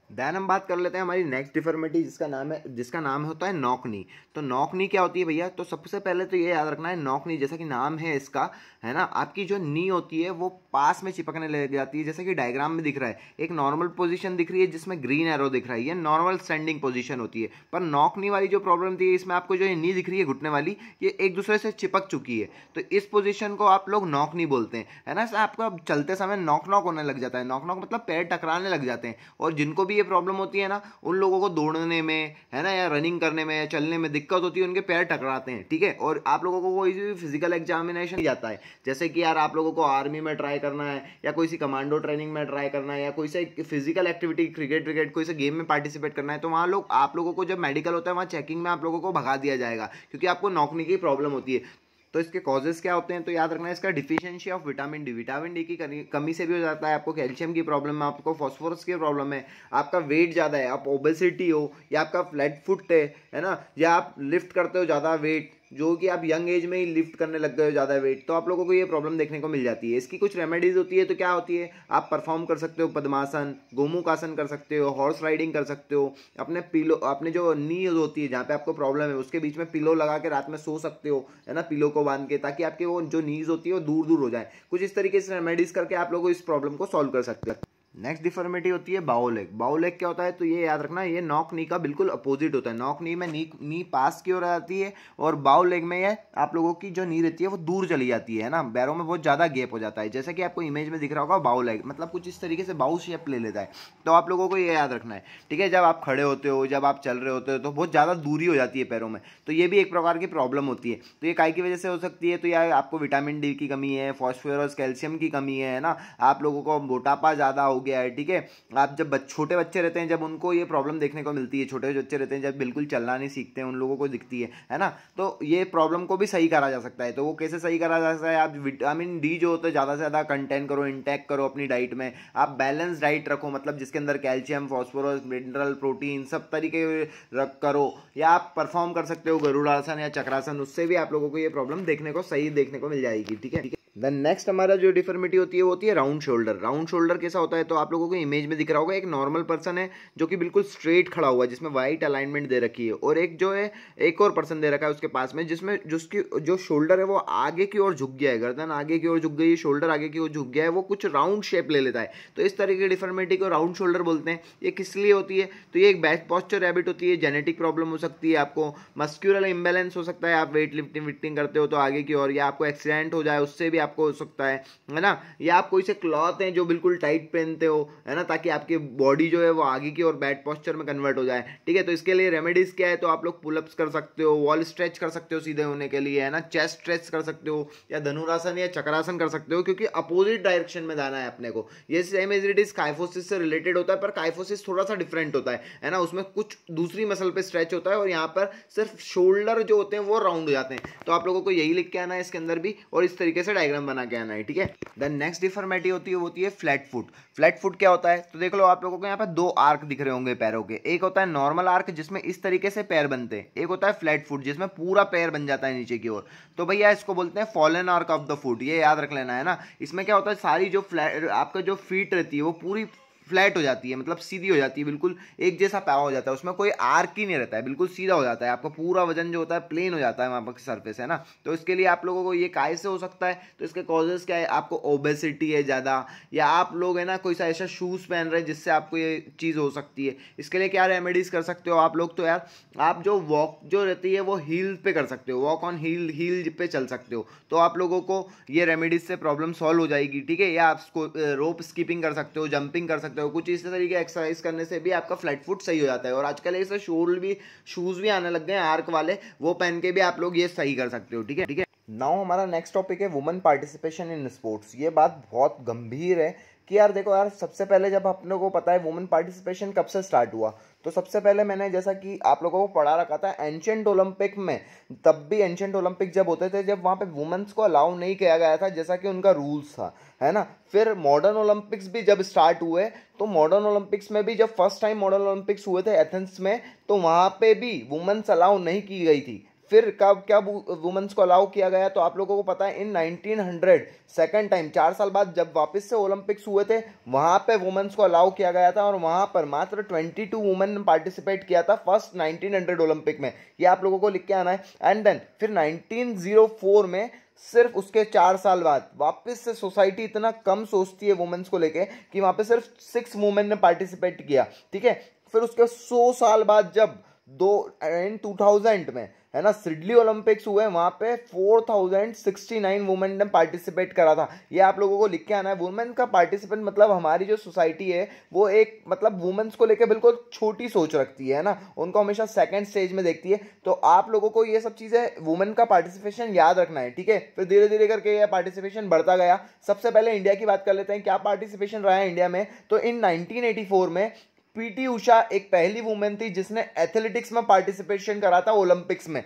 देन हम बात कर लेते हैं हमारी नेक्स्ट डिफॉर्मिटी जिसका नाम होता है नॉक नी। तो नॉक नी क्या होती है भैया? तो सबसे पहले तो ये याद रखना है, नॉक नी जैसा कि नाम है इसका, है ना, आपकी जो नी होती है वो पास में चिपकने लग जाती है। जैसे कि डायग्राम में दिख रहा है, एक नॉर्मल पोजीशन दिख रही है जिसमें ग्रीन एरो दिख रहा है, ये नॉर्मल स्टैंडिंग पोजीशन होती है। पर नॉक नी वाली जो प्रॉब्लम थी, इसमें आपको जो ये नी दिख रही है घुटने वाली, ये एक दूसरे से चिपक चुकी है। तो इस पोजीशन को आप लोग नॉक नी बोलते हैं, है ना। आपको अब चलते समय नॉक नॉक होने लग जाता है, नॉक नॉक मतलब पैर टकराने लग जाते हैं। और जिनको भी ये प्रॉब्लम होती है ना, उन लोगों को दौड़ने में, है ना, या रनिंग करने में या चलने में दिक्कत होती है, उनके पैर टकराते हैं, ठीक है। और आप लोगों को कोई भी फिजिकल एग्जामिनेशन जाता है, जैसे कि यार आप लोगों को आर्मी में ट्राई करना है या कोई सी कमांडो ट्रेनिंग में ट्राई करना है या कोई सा फिजिकल एक्टिविटी, क्रिकेट कोई से गेम में पार्टिसिपेट करना है, तो वहाँ आप लोगों को जब मेडिकल होता है वहाँ चेकिंग में आप लोगों को भगा दिया जाएगा, क्योंकि आपको नॉकनी की प्रॉब्लम होती है। तो इसके कॉजेस क्या होते हैं? तो याद रखना है, इसका deficiency of vitamin D, vitamin D की कमी से भी हो जाता है। आपको कैल्शियम की प्रॉब्लम है, आपको फॉस्फोरस की प्रॉब्लम है, आपका वेट ज़्यादा है, आप ओबेसिटी हो, या आपका फ्लैट फुट है ना, या आप लिफ्ट करते हो ज़्यादा वेट, जो कि आप यंग एज में ही लिफ्ट करने लग गए हो ज़्यादा वेट, तो आप लोगों को ये प्रॉब्लम देखने को मिल जाती है। इसकी कुछ रेमेडीज होती है। तो क्या होती है? आप परफॉर्म कर सकते हो पद्मासन, गोमुखासन कर सकते हो, हॉर्स राइडिंग कर सकते हो, अपने जो नी होती है जहाँ पे आपको प्रॉब्लम है उसके बीच में पिलो लगा के रात में सो सकते हो, है ना, पिलो को बांध के, ताकि आपके वो जो नीज होती है वो दूर दूर हो जाए। कुछ इस तरीके से रेमेडीज करके आप लोग इस प्रॉब्लम को सॉल्व कर सकते हैं। नेक्स्ट डिफॉर्मिटी होती है बाउ लेग। बाउ लेग क्या होता है? तो ये याद रखना, ये नॉक नी का बिल्कुल अपोजिट होता है। नॉक नी में नी पास की ओर आती है, और बाउ लेग में ये आप लोगों की जो नी रहती है वो दूर चली जाती है ना, पैरों में बहुत ज़्यादा गैप हो जाता है। जैसे कि आपको इमेज में दिख रहा होगा, बाउ लेग मतलब कुछ इस तरीके से बाउ शेप ले लेता है। तो आप लोगों को ये याद रखना है, ठीक है। जब आप खड़े होते हो, जब आप चल रहे होते हो, तो बहुत ज़्यादा दूरी हो जाती है पैरों में, तो ये भी एक प्रकार की प्रॉब्लम होती है। तो ये काय की वजह से हो सकती है? तो यार आपको विटामिन डी की कमी है, फॉस्फोरस कैल्शियम की कमी है ना, आप लोगों को मोटापा ज़्यादा हो गया है, ठीक है। आप जब छोटे बच्चे रहते हैं, जब उनको ये प्रॉब्लम देखने को मिलती है, छोटे बच्चे रहते हैं जब बिल्कुल चलना नहीं सीखते हैं, उन लोगों को दिखती है ना, तो ये प्रॉब्लम को भी सही करा जा सकता है। तो वो कैसे सही करा जा सकता है? आप विटामिन डी जो होता है ज़्यादा से ज़्यादा कंटेन करो, इंटेक करो अपनी डाइट में। आप बैलेंस डाइट रखो, मतलब जिसके अंदर कैल्शियम, फॉस्फोरस, मिनरल, प्रोटीन सब तरीके रख करो। या आप परफॉर्म कर सकते हो गरुड़ासन या चक्रासन, उससे भी आप लोगों को ये प्रॉब्लम सही देखने को मिल जाएगी, ठीक है। देन नेक्स्ट हमारा जो डिफॉर्मिटी होती है वो होती है राउंड शोल्डर। राउंड शोल्डर कैसा होता है? तो आप लोगों को इमेज में दिख रहा होगा, एक नॉर्मल पर्सन है जो कि बिल्कुल स्ट्रेट खड़ा हुआ है, जिसमें वाइट अलाइनमेंट दे रखी है, और एक जो है एक और पर्सन दे रखा है उसके पास में, जिसमें जिसकी जो शोल्डर है वो आगे की ओर झुक गया है, गर्दन आगे की ओर झुक गई है, शोल्डर आगे की ओर झुक गया है, वो कुछ राउंड शेप ले लेता है। तो इस तरह की डिफॉर्मिटी को राउंड शोल्डर बोलते हैं। ये किस लिए होती है? तो ये एक बैक पॉस्चर हैबिट होती है, जेनेटिक प्रॉब्लम हो सकती है, आपको मस्क्यूलर इम्बैलेंस हो सकता है, आप वेट लिफ्टिंग करते हो तो आगे की ओर, या आपको एक्सीडेंट हो जाए उससे भी आपको हो सकता है ना, या आप कोई से क्लॉथ हैं जो बिल्कुल टाइट पहनते हो, है ना, ताकि आपकी बॉडी जो है वो आगे की ओर बैड पोस्चर में कन्वर्ट हो जाए, ठीक है। तो इसके लिए रेमेडीज क्या है? तो आप लोग पुलअप्स कर सकते हो, वॉल स्ट्रेच कर सकते हो सीधे होने के लिए, है ना, चेस्ट स्ट्रेच कर सकते हो, या धनुरासन या चक्रासन कर सकते हो, क्योंकि अपोजिट डायरेक्शन में जाना है अपने को। ये same as it is kyphosis से रिलेटेड होता है, पर काइफोसिस थोड़ा सा डिफरेंट होता है ना, उसमें कुछ दूसरी मसल पे स्ट्रेच होता है, और यहाँ पर सिर्फ शोल्डर जो होते हैं वो राउंड हो जाते हैं। तो आप लोगों को यही लिख के आना है इसके अंदर भी, और इस तरीके से डायग्राम बना के आना है, ठीक है। देन नेक्स्ट डिफॉर्मिटी होती है फ्लैट फुट। फ्लैट फुट क्या होता है? तो देख लो, आप लोगों को यहाँ पे दो आर्क दिख रहे होंगे पैरों के। एक होता है नॉर्मल आर्क जिसमें इस तरीके से पैर बनते हैं, एक होता है फ्लैट फुट जिसमें पूरा पैर बन जाता है नीचे की ओर। तो भैया इसको बोलते हैं fallen arc of the foot, ये याद रख लेना, है ना। इसमें क्या होता है, सारी जो फ्लैट आपका जो फीट रहती है वो पूरी फ्लैट हो जाती है, मतलब सीधी हो जाती है, बिल्कुल एक जैसा पैवा हो जाता है, उसमें कोई आर्क ही नहीं रहता है, बिल्कुल सीधा हो जाता है, आपका पूरा वजन जो होता है प्लेन हो जाता है वहाँ पर सरफेस, है ना। तो इसके लिए आप लोगों को ये काहे से हो सकता है? तो इसके कॉजेस क्या है? आपको ओबेसिटी है ज़्यादा, या आप लोग है ना कोई सा ऐसा शूज़ पहन रहे हैं जिससे आपको ये चीज़ हो सकती है। इसके लिए क्या रेमेडीज़ कर सकते हो आप लोग? तो यार आप जो वॉक जो रहती है वो हील पे कर सकते हो, वॉक ऑन हील पे चल सकते हो, तो आप लोगों को ये रेमेडीज से प्रॉब्लम सॉल्व हो जाएगी, ठीक है। या आप रोप स्कीपिंग कर सकते हो, जंपिंग कर सकते हो, कुछ इस तरीके एक्सरसाइज करने से भी आपका फ्लैट फुट सही हो जाता है। और आजकल ऐसे शूज भी आने लग गए हैं आर्क वाले, वो पहन के भी आप लोग ये सही कर सकते हो, ठीक है, ठीक है। नाउ हमारा नेक्स्ट टॉपिक है वुमेन पार्टिसिपेशन इन स्पोर्ट्स। ये बात बहुत गंभीर है कि यार देखो यार, सबसे पहले जब अपने को पता है वुमेन पार्टिसिपेशन कब से स्टार्ट हुआ, तो सबसे पहले मैंने जैसा कि आप लोगों को पढ़ा रखा था एंशिएंट ओलंपिक में, तब भी एंशिएंट ओलंपिक जब होते थे, जब वहाँ पे वुमेन्स को अलाउ नहीं किया गया था जैसा कि उनका रूल्स था, है ना। फिर मॉडर्न ओलंपिक्स भी जब स्टार्ट हुए, तो मॉडर्न ओलंपिक्स में भी जब फर्स्ट टाइम मॉडर्न ओलंपिक्स हुए थे एथेंस में, तो वहाँ पे भी वुमेन्स अलाउ नहीं की गई थी। फिर कब वुमेन्स को अलाउ किया गया, तो आप लोगों को पता है इन 1900 सेकंड टाइम 4 साल बाद जब वापस से ओलंपिक्स हुए थे, वहां पे वुमेन्स को अलाउ किया गया था और वहां पर मात्र 22 वुमेन ने पार्टिसिपेट किया था फर्स्ट 1900 ओलंपिक में। ये आप लोगों को लिख के आना है। एंड देन फिर 1904 में सिर्फ उसके 4 साल बाद वापस से सोसाइटी इतना कम सोचती है वुमेन्स को लेके कि वहां पे सिर्फ 6 वुमेन ने पार्टिसिपेट किया, ठीक है। फिर उसके 100 साल बाद जब इन 2000 में, है ना, सिडनी ओलंपिक्स हुए, वहां पे 4069 वुमेन ने पार्टिसिपेट करा था। ये आप लोगों को लिख के आना है। वुमेन का पार्टिसिपेंट मतलब हमारी जो सोसाइटी है वो एक मतलब वुमेन्स को लेके बिल्कुल छोटी सोच रखती है ना, उनको हमेशा सेकंड स्टेज में देखती है। तो आप लोगों को ये सब चीजें वुमेन का पार्टिसिपेशन याद रखना है, ठीक है। फिर धीरे धीरे करके ये पार्टिसिपेशन बढ़ता गया। सबसे पहले इंडिया की बात कर लेते हैं, क्या पार्टिसिपेशन रहा है इंडिया में। तो इन 1984 में पीटी उषा एक पहली वुमेन थी जिसने एथलेटिक्स में पार्टिसिपेशन करा था ओलंपिक्स में।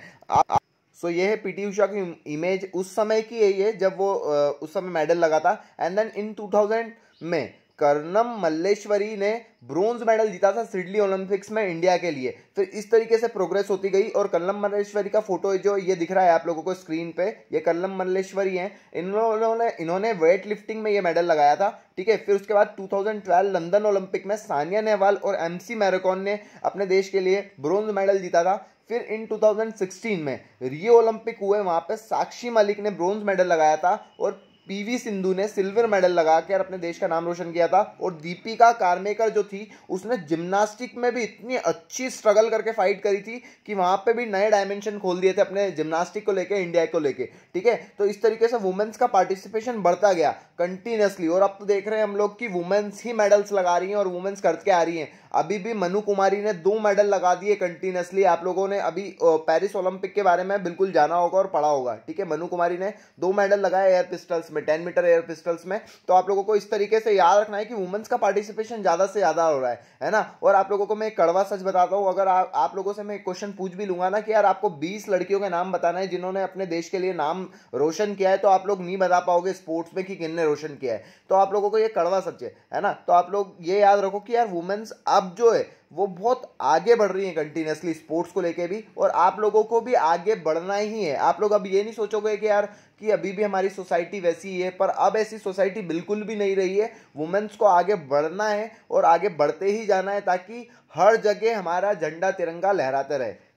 सो ये है पीटी उषा की इमेज उस समय की है ये, जब वो उस समय मेडल लगा था। एंड देन इन 2000 में कर्णम मल्लेश्वरी ने ब्रोंज मेडल जीता था सिडनी ओलंपिक्स में इंडिया के लिए। फिर इस तरीके से प्रोग्रेस होती गई और कर्णम मल्लेश्वरी का फोटो जो ये दिख रहा है आप लोगों को स्क्रीन पे, ये कर्णम मल्लेश्वरी हैं। इन्होंने वेट लिफ्टिंग में ये मेडल लगाया था, ठीक है। फिर उसके बाद 2012 लंदन ओलंपिक में सानिया नेहवाल और एमसी मैराथन ने अपने देश के लिए ब्रोंज मेडल जीता था। फिर इन 2016 में रियो ओलंपिक हुए, वहां पे साक्षी मलिक ने ब्रोंज मेडल लगाया था और पीवी सिंधु ने सिल्वर मेडल लगाकर अपने देश का नाम रोशन किया था। और दीपिका कार्मेकर जो थी उसने जिम्नास्टिक में भी इतनी अच्छी स्ट्रगल करके फाइट करी थी कि वहां पे भी नए डायमेंशन खोल दिए थे अपने जिम्नास्टिक को लेके, इंडिया को लेके, ठीक है। तो इस तरीके से वुमेन्स का पार्टिसिपेशन बढ़ता गया कंटिन्यूसली। और अब तो देख रहे हैं हम लोग कि वुमेन्स ही मेडल्स लगा रही हैं और वुमेन्स करके आ रही हैं। अभी भी मनु कुमारी ने 2 मेडल लगा दिए कंटिन्यूसली। आप लोगों ने अभी पेरिस ओलंपिक के बारे में बिल्कुल जाना होगा और पढ़ा होगा, ठीक है। मनु कुमारी ने 2 मेडल लगाए एयर पिस्टल्स में, 10 मीटर एयर पिस्टल्स में। तो आप लोगों को इस तरीके से याद रखना है कि वुमेन्स का पार्टिसिपेशन ज्यादा से ज्यादा हो रहा है ना। और आप लोगों को मैं एक कड़वा सच बताता हूं, अगर आप लोगों से मैं एक क्वेश्चन पूछ भी लूंगा ना कि यार आपको 20 लड़कियों के नाम बताना है जिन्होंने अपने देश के लिए नाम रोशन किया है, तो आप लोग नहीं बता पाओगे स्पोर्ट्स में कि किसने रोशन किया है। तो आप लोगों को ये कड़वा सच है ना। तो आप लोग ये याद रखो कि यार वुमेन्स अब जो है वो बहुत आगे बढ़ रही है कंटिन्यूसली स्पोर्ट्स को लेके भी, और आप लोगों को भी आगे बढ़ना ही है। आप लोग अब ये नहीं सोचोगे कि यार कि अभी भी हमारी सोसाइटी वैसी ही है, पर अब ऐसी सोसाइटी बिल्कुल भी नहीं रही है। वुमेन्स को आगे बढ़ना है और आगे बढ़ते ही जाना है ताकि हर जगह हमारा झंडा तिरंगा लहराते रहे।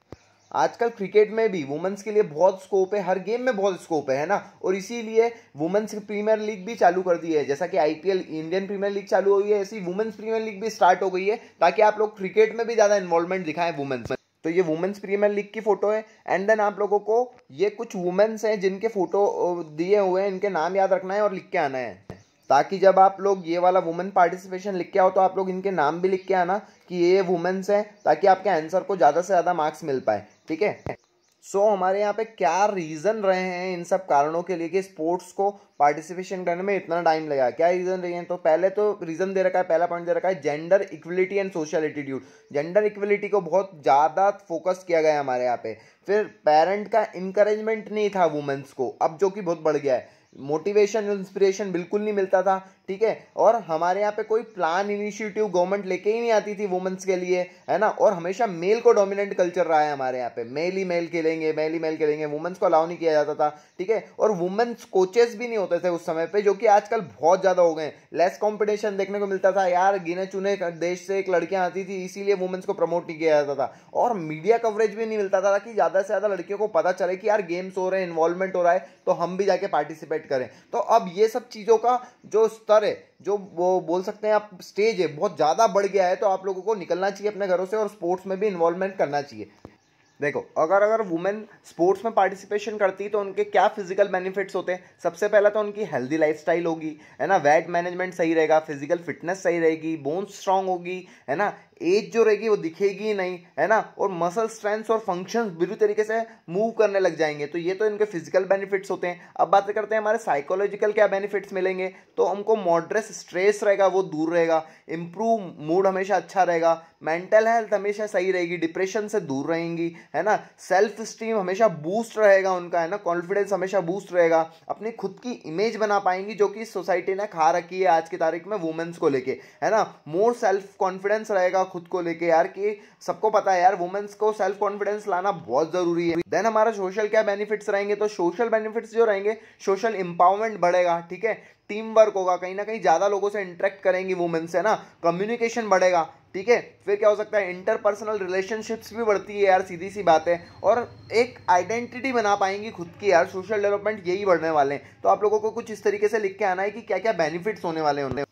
आजकल क्रिकेट में भी वुमेन्स के लिए बहुत स्कोप है, हर गेम में बहुत स्कोप है ना। और इसीलिए वुमेन्स प्रीमियर लीग भी चालू कर दी है, जैसा कि आईपीएल इंडियन प्रीमियर लीग चालू हुई है, ऐसी वुमेन्स प्रीमियर लीग भी स्टार्ट हो गई है ताकि आप लोग क्रिकेट में भी ज़्यादा इन्वॉल्वमेंट दिखाएं वुमेन्स। तो ये वुमेन्स प्रीमियर लीग की फोटो है। एंड देन आप लोगों को ये कुछ वुमेन्स हैं जिनके फोटो दिए हुए हैं, इनके नाम याद रखना है और लिख के आना है, ताकि जब आप लोग ये वाला वुमेन पार्टिसिपेशन लिख के आओ तो आप लोग इनके नाम भी लिख के आना कि ये वुमेन्स हैं, ताकि आपके आंसर को ज़्यादा से ज़्यादा मार्क्स मिल पाए, ठीक है। सो हमारे यहाँ पे क्या रीज़न रहे हैं इन सब कारणों के लिए कि स्पोर्ट्स को पार्टिसिपेशन करने में इतना टाइम लगा, क्या रीज़न रही हैं। तो पहले तो रीज़न दे रखा है, पहला पॉइंट दे रखा है gender equality and social attitude. Gender equality को बहुत ज़्यादा फोकस किया गया है हमारे यहाँ पे। फिर पेरेंट का इंकरेजमेंट नहीं था वुमेन्स को, अब जो कि बहुत बढ़ गया है। मोटिवेशन इंस्पिरेशन बिल्कुल नहीं मिलता था, ठीक है। और हमारे यहाँ पे कोई प्लान इनिशिएटिव गवर्नमेंट लेके ही नहीं आती थी वुमेन्स के लिए, है ना। और हमेशा मेल को डोमिनेंट कल्चर रहा है हमारे यहाँ पे, मेल ही मेल खेलेंगे, मेल ही मेल खेलेंगे, वुमेन्स को अलाउ नहीं किया जाता था, ठीक है। और वुमेन्स कोचेस भी नहीं होते थे उस समय पे, जो कि आजकल बहुत ज़्यादा हो गए। लेस कॉम्पिटिशन देखने को मिलता था यार, गिने चुने देश से एक लड़कियां आती थी, इसीलिए वुमेन्स को प्रमोट नहीं किया जाता था। और मीडिया कवरेज भी नहीं मिलता था कि ज़्यादा से ज़्यादा लड़कियों को पता चले कि यार गेम्स हो रहे हैं, इन्वॉल्वमेंट हो रहा है, तो हम भी जाके पार्टिसिपेट करें। तो अब ये सब चीज़ों का जो स्तर है, जो वो बोल सकते हैं आप स्टेज है, बहुत ज़्यादा बढ़ गया है। तो आप लोगों को निकलना चाहिए अपने घरों से और स्पोर्ट्स में भी इन्वॉल्वमेंट करना चाहिए। देखो, अगर वुमेन स्पोर्ट्स में पार्टिसिपेशन करती है तो उनके क्या फिजिकल बेनिफिट्स होते हैं। सबसे पहला तो उनकी हेल्दी लाइफस्टाइल होगी, है ना, वेट मैनेजमेंट सही रहेगा, फिजिकल फिटनेस सही रहेगी, बोन्स स्ट्रांग होगी, है ना, एज जो रहेगी वो दिखेगी ही नहीं, है ना। और मसल स्ट्रेंथ और फंक्शंस बुरी तरीके से मूव करने लग जाएंगे। तो ये तो इनके फिजिकल बेनिफिट्स होते हैं। अब बात करते हैं हमारे साइकोलॉजिकल क्या बेनिफिट्स मिलेंगे। तो हमको मॉडरेट स्ट्रेस रहेगा वो दूर रहेगा, इंप्रूव मूड हमेशा अच्छा रहेगा, मेंटल हेल्थ हमेशा सही रहेगी, डिप्रेशन से दूर रहेंगी, है ना, सेल्फ स्टीम हमेशा बूस्ट रहेगा उनका, है ना, कॉन्फिडेंस हमेशा बूस्ट रहेगा, अपनी खुद की इमेज बना पाएंगी जो कि सोसाइटी ने खा रखी है आज की तारीख में वुमेन्स को लेके, है ना। मोर सेल्फ कॉन्फिडेंस रहेगा, खुद को लेके यार, कि सबको पता है यार वुमेन्स को सेल्फ कॉन्फिडेंस लाना बहुत जरूरी है। देन हमारा सोशल क्या बेनिफिट्स रहेंगे, तो सोशल बेनिफिट्स जो रहेंगे, सोशल एम्पावरमेंट बढ़ेगा, ठीक है, टीम वर्क होगा, कहीं ना कहीं ज्यादा लोगों से इंटरेक्ट करेंगी वुमेन्स, है ना, कम्युनिकेशन बढ़ेगा, ठीक है। फिर क्या हो सकता है, इंटरपर्सनल रिलेशनशिप्स भी बढ़ती है यार, सीधी सी बात है, और एक आइडेंटिटी बना पाएंगी खुद की यार, सोशल डेवलपमेंट यही बढ़ने वाले हैं। तो आप लोगों को कुछ इस तरीके से लिख के आना है कि क्या क्या बेनिफिट्स होने वाले हैं उन्हें।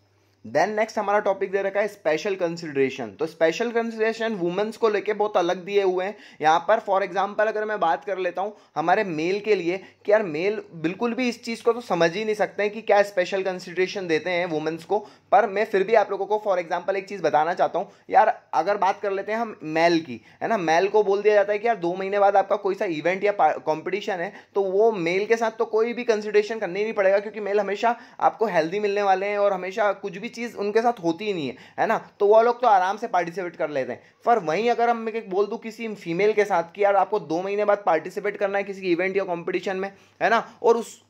देन नेक्स्ट हमारा टॉपिक दे रखा है स्पेशल कंसिडरेशन। तो स्पेशल कंसिडरेशन वुमेन्स को लेके बहुत अलग दिए हुए हैं यहाँ पर। फॉर एग्जांपल अगर मैं बात कर लेता हूँ हमारे मेल के लिए, कि यार मेल बिल्कुल भी इस चीज़ को तो समझ ही नहीं सकते हैं कि क्या स्पेशल कंसिडरेशन देते हैं वुमेन्स को, पर मैं फिर भी आप लोगों को फॉर एग्जाम्पल एक चीज़ बताना चाहता हूँ यार। अगर बात कर लेते हैं हम मेल की, है ना, मेल को बोल दिया जाता है कि यार 2 महीने बाद आपका कोई सा इवेंट या कॉम्पिटिशन है, तो वो मेल के साथ तो कोई भी कंसिडरेशन करनी नहीं पड़ेगा, क्योंकि मेल हमेशा आपको हेल्दी मिलने वाले हैं और हमेशा कुछ भी चीज़ उनके साथ होती ही नहीं है ना, तो वो लोग तो आराम से पार्टिसिपेट कर लेते हैं। पर वहीं अगर हम बोल दूं किसी फीमेल के साथ कि यार आपको 2 महीने बाद पार्टिसिपेट करना है किसी इवेंट या कंपटीशन में, है ना, और उस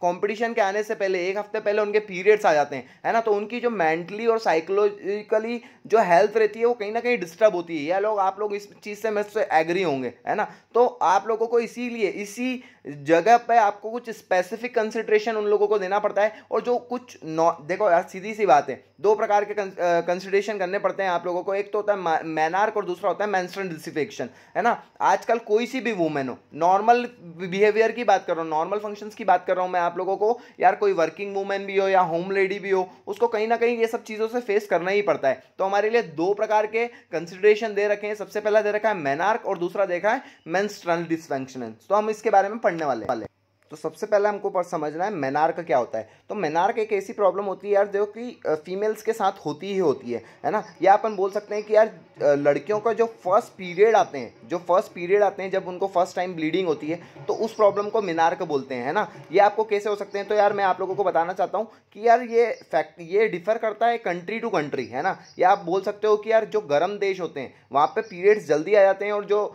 कंपटीशन के आने से पहले 1 हफ्ते पहले उनके पीरियड्स आ जाते हैं, है ना, तो उनकी जो मेंटली और साइकोलॉजिकली जो हेल्थ रहती है वो कहीं ना कहीं डिस्टर्ब होती है। या लोग, आप लोग इस चीज़ से मुझसे एग्री होंगे, है ना। तो आप लोगों को इसीलिए इसी जगह पे आपको कुछ स्पेसिफिक कंसिडरेशन उन लोगों को देना पड़ता है। और जो कुछ देखो यार, सीधी सी बात है, 2 प्रकार के कंसिडरेशन करने पड़ते हैं आप लोगों को। एक तो होता है मेनार्क और दूसरा होता है मेंस्ट्रुअल डिसऑर्डर, है ना। आजकल कोई सी भी वुमेन हो, नॉर्मल बिहेवियर की बात कर रहा हूँ, नॉर्मल फंक्शंस की बात कर रहा हूँ मैं आप लोगों को, यार कोई वर्किंग वुमेन भी हो या होम लेडी भी हो, उसको कहीं ना कहीं ये सब चीज़ों से फेस करना ही पड़ता है। तो हमारे लिए 2 प्रकार के कंसिडरेशन दे रखे हैं। सबसे पहला दे रखा है मेनार्क और दूसरा देखा है मेंस्ट्रुअल डिसफंक्शन। तो हम इसके बारे में पढ़ने वाले। तो सबसे पहले हमको पर समझना है मेनार्क क्या होता है। तो मेनार्क एक ऐसी प्रॉब्लम होती है यार जो कि फीमेल्स के साथ होती ही होती है ना। या अपन बोल सकते हैं कि यार लड़कियों का जो फर्स्ट पीरियड आते हैं, जब उनको फर्स्ट टाइम ब्लीडिंग होती है, तो उस प्रॉब्लम को मेनार्क बोलते हैं, है ना। ये आपको कैसे हो सकते हैं, तो यार मैं आप लोगों को बताना चाहता हूँ कि यार ये डिफर करता है कंट्री टू कंट्री, है ना। या आप बोल सकते हो कि यार जो गर्म देश होते हैं वहाँ पे पीरियड्स जल्दी आ जाते हैं, और जो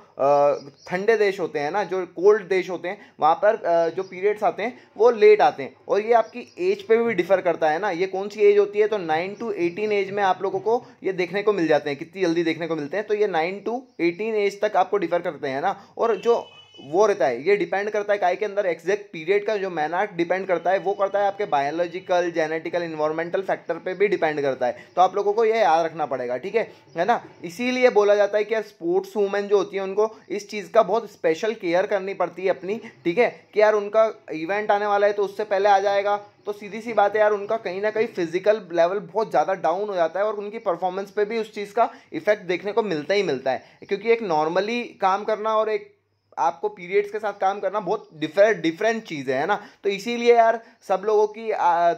ठंडे देश होते हैं ना, जो कोल्ड देश होते हैं, वहाँ पर जो पीरियड्स आते हैं वो लेट आते हैं। और ये आपकी एज पे भी डिफर करता है ना। ये कौन सी एज होती है, तो 9 to 18 एज में आप लोगों को ये देखने को मिल जाते हैं, कितनी जल्दी देखने को मिलते हैं। तो ये 9 to 18 एज तक आपको डिफर करते हैं ना। और जो वो रहता है, ये डिपेंड करता है काय के अंदर, एग्जैक्ट पीरियड का जो मेनार्क डिपेंड करता है, वो करता है आपके बायोलॉजिकल, जेनेटिकल, इन्वायरमेंटल फैक्टर पे भी डिपेंड करता है। तो आप लोगों को ये याद रखना पड़ेगा, ठीक है ना। इसीलिए बोला जाता है कि स्पोर्ट्स वूमेन जो होती है उनको इस चीज़ का बहुत स्पेशल केयर करनी पड़ती है अपनी, ठीक है, कि यार उनका इवेंट आने वाला है तो उससे पहले आ जाएगा, तो सीधी सी बात है यार, उनका कहीं ना कहीं फिजिकल लेवल बहुत ज़्यादा डाउन हो जाता है, और उनकी परफॉर्मेंस पे भी उस चीज़ का इफेक्ट देखने को मिलता ही मिलता है। क्योंकि एक नॉर्मली काम करना और एक आपको पीरियड्स के साथ काम करना बहुत डिफरेंट चीज़ है ना। तो इसीलिए यार सब लोगों की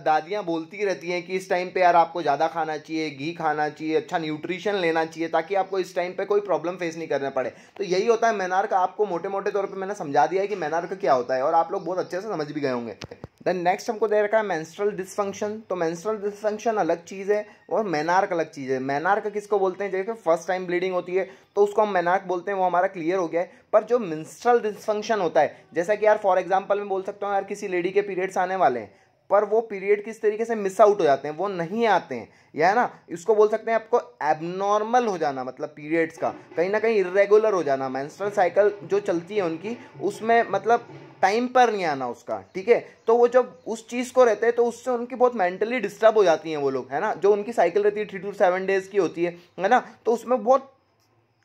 दादियाँ बोलती रहती हैं कि इस टाइम पे यार आपको ज़्यादा खाना चाहिए, घी खाना चाहिए, अच्छा न्यूट्रिशन लेना चाहिए, ताकि आपको इस टाइम पे कोई प्रॉब्लम फेस नहीं करना पड़े। तो यही होता है मेनार्क। आपको मोटे मोटे तौर पे मैंने समझा दिया है कि मेनार्क क्या होता है, और आप लोग बहुत अच्छे से समझ भी गए होंगे। देन नेक्स्ट हमको दे रखा है मेंस्ट्रुअल डिसफंक्शन। तो मेंस्ट्रुअल डिसफंक्शन अलग चीज़ है और मेनार्क अलग चीज़ है। मेनार्क किसको बोलते हैं, जैसे फर्स्ट टाइम ब्लीडिंग होती है तो उसको हम मेनार्क बोलते हैं, वो हमारा क्लियर हो गया है। पर जो मेंस्ट्रुअल डिसफंक्शन होता है, जैसा कि यार फॉर एग्जांपल मैं बोल सकता हूँ यार किसी लेडी के पीरियड्स आने वाले हैं, पर वो पीरियड किस तरीके से मिस आउट हो जाते हैं, वो नहीं आते हैं, यह है ना, इसको बोल सकते हैं आपको एबनॉर्मल हो जाना, मतलब पीरियड्स का कहीं ना कहीं इरेगुलर हो जाना। मेंस्ट्रुअल साइकिल जो चलती है उनकी, उसमें मतलब टाइम पर नहीं आना उसका, ठीक है। तो वो जब उस चीज़ को रहते हैं तो उससे उनकी बहुत मेंटली डिस्टर्ब हो जाती हैं वो लोग, है ना। जो उनकी साइकिल रहती है 3 to 7 डेज की होती है ना, तो उसमें बहुत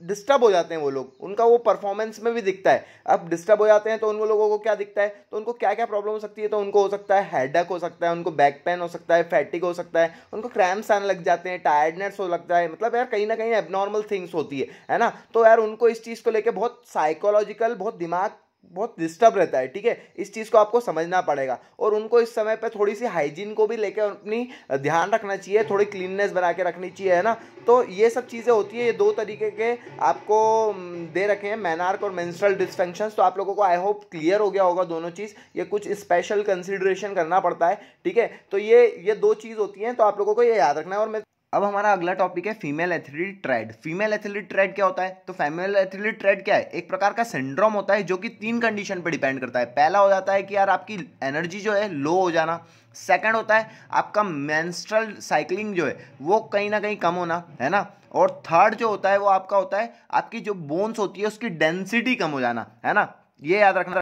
डिस्टर्ब हो जाते हैं वो लोग, उनका वो परफॉर्मेंस में भी दिखता है। अब डिस्टर्ब हो जाते हैं तो उन लोगों को क्या दिखता है, तो उनको क्या क्या प्रॉब्लम हो सकती है, तो उनको हो सकता है हेडेक हो सकता है, उनको बैक पेन हो सकता है, फैटिक हो सकता है, उनको क्रैम्प्स आने लग जाते हैं, टायर्डनेस हो लगता है, मतलब यार कहीं ना कहीं एबनॉर्मल थिंग्स होती है ना। तो यार उनको इस चीज़ को लेकर बहुत साइकोलॉजिकल, बहुत दिमाग बहुत डिस्टर्ब रहता है, ठीक है। इस चीज़ को आपको समझना पड़ेगा, और उनको इस समय पे थोड़ी सी हाइजीन को भी लेकर अपनी ध्यान रखना चाहिए, थोड़ी क्लीननेस बना के रखनी चाहिए, है ना। तो ये सब चीज़ें होती है। ये 2 तरीके के आपको दे रखे हैं, मेनार्क और मेंस्ट्रुअल डिसफंक्शंस। तो आप लोगों को आई होप क्लियर हो गया होगा दोनों चीज़। ये कुछ स्पेशल कंसिडरेशन करना पड़ता है, ठीक है। तो ये 2 चीज़ होती हैं, तो आप लोगों को ये याद रखना है। और मैं अब हमारा अगला टॉपिक है female athlete trade. Female athlete trade क्या होता है? तो फीमेल एथलीट ट्रेड क्या है? एक प्रकार का सिंड्रोम होता है जो कि 3 कंडीशन पर डिपेंड करता है। पहला हो जाता है कि यार आपकी एनर्जी जो है लो हो जाना। सेकंड होता है आपका मेंस्ट्रुअल साइकिलिंग जो है वो कहीं ना कहीं कम होना, है ना। और थर्ड जो होता है वो आपका होता है आपकी जो बोन्स होती है उसकी डेंसिटी कम हो जाना, है ना। ये याद रखना।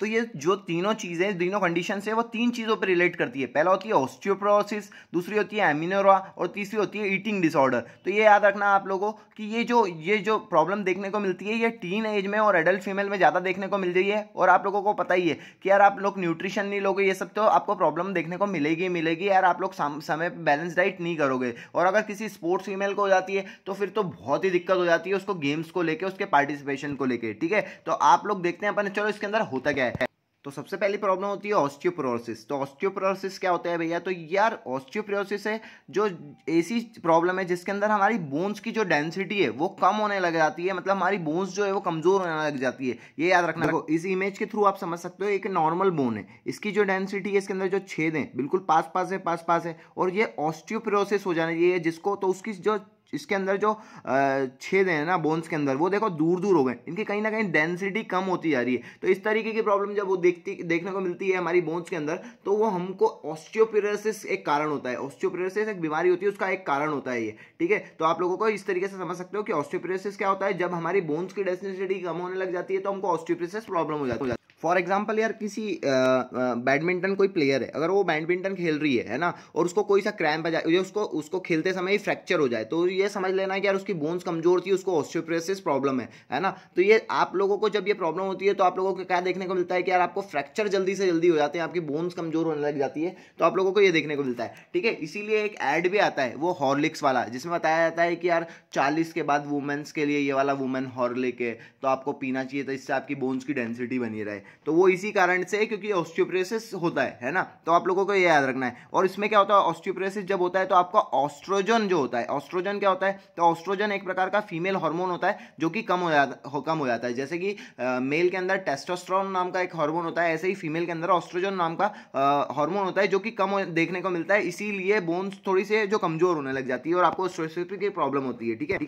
तो ये जो तीनों चीजें, तीनों कंडीशन है वो 3 चीजों पर रिलेट करती है। पहला होती है ऑस्टियोपोरोसिस, दूसरी होती है एमिनोरा और तीसरी होती है ईटिंग डिसऑर्डर। तो ये याद रखना आप लोगों कि ये जो प्रॉब्लम देखने को मिलती है ये टीन एज में और एडल्ट फीमेल में ज़्यादा देखने को मिल रही है। और आप लोगों को पता ही है कि यार आप लोग न्यूट्रिशन नहीं लोगे ये सब तो आपको प्रॉब्लम देखने को मिलेगी यार। आप लोग समय पर बैलेंस डाइट नहीं करोगे और अगर किसी स्पोर्ट्स फीमेल को हो जाती है तो फिर तो बहुत ही दिक्कत हो जाती है उसको गेम्स को लेकर, उसके पार्टिसिपेशन को लेकर, ठीक है। तो आप लोग देखते हैं अपन, चलो इसके अंदर होता क्या है। तो सबसे पहली प्रॉब्लम होती है ऑस्टियोपोरोसिस। तो ऑस्टियोपोरोसिस क्या होता है भैया? तो यार ऑस्टियोपोरोसिस है जो ऐसी प्रॉब्लम है जिसके अंदर हमारी बोन्स की जो डेंसिटी है वो कम होने लग जाती है, मतलब हमारी बोन्स जो है वो कमजोर होने लग जाती है। ये याद रखना। देखो इस इमेज के थ्रू आप समझ सकते हो एक नॉर्मल बोन है, इसकी जो डेंसिटी है इसके अंदर जो छेद है बिल्कुल पास पास है और ये ऑस्टियोपोरोसिस हो जाना ये जिसको, तो उसकी जो इसके अंदर जो छेद है ना बोन्स के अंदर वो देखो दूर दूर हो गए, इनकी कहीं ना कहीं डेंसिटी कम होती जा रही है। तो इस तरीके की प्रॉब्लम जब वो देखने को मिलती है हमारी बोन्स के अंदर तो वो हमको ऑस्टियोपोरोसिस एक कारण होता है। ऑस्टियोपोरोसिस एक बीमारी होती है, उसका एक कारण होता है ये, ठीक है। तो आप लोगों को इस तरीके से समझ सकते हो कि ऑस्टियोपोरोसिस क्या होता है। जब हमारी बोन्स की डेंसिटी कम होने लग जाती है तो हमको ऑस्टियोपोरोसिस प्रॉब्लम हो जाती है। फॉर एग्जाम्पल यार किसी बैडमिंटन कोई प्लेयर है, अगर वो बैडमिंटन खेल रही है ना, और उसको कोई सा क्रैम्प आ जाए, उसको खेलते समय ही फ्रैक्चर हो जाए, तो ये समझ लेना कि यार उसकी बोन्स कमजोर थी, उसको ऑस्टियोपोरोसिस प्रॉब्लम है ना। तो ये आप लोगों को जब ये प्रॉब्लम होती है तो आप लोगों को क्या देखने को मिलता है कि यार आपको फ्रैक्चर जल्दी से जल्दी हो जाते हैं, आपकी बोन्स कमजोर होने लग जाती है, तो आप लोगों को ये देखने को मिलता है, ठीक है। इसीलिए एक ऐड भी आता है वो हॉर्लिक्स वाला, जिसमें बताया जाता है कि यार 40 के बाद वुमेन्स के लिए ये वाला वुमेन हॉर्लिक है तो आपको पीना चाहिए, तो इससे आपकी बोन्स की डेंसिटी बनी रहे। तो वो इसी कारण से, क्योंकि ऑस्टियोपोरोसिस होता है ना, तो आप लोगों को ये याद रखना है। और इसमें क्या होता है, ऑस्टियोपोरोसिस जब होता है तो आपका ऑस्ट्रोजन जो होता है, ऑस्ट्रोजन क्या होता है? तो ऑस्ट्रोजन एक प्रकार का फीमेल हार्मोन होता है जो कि कम हो जाता है। जैसे कि मेल के अंदर टेस्टोस्टेरोन नाम का एक हार्मोन होता है, ऐसे ही फीमेल के अंदर ऑस्ट्रोजन नाम का हार्मोन होता है जो कि कम देखने को मिलता है। इसीलिए बोन्स थोड़ी से जो कमजोर होने लग जाती है और आपको ऑस्टियोपोरोसिस की प्रॉब्लम होती है, ठीक है।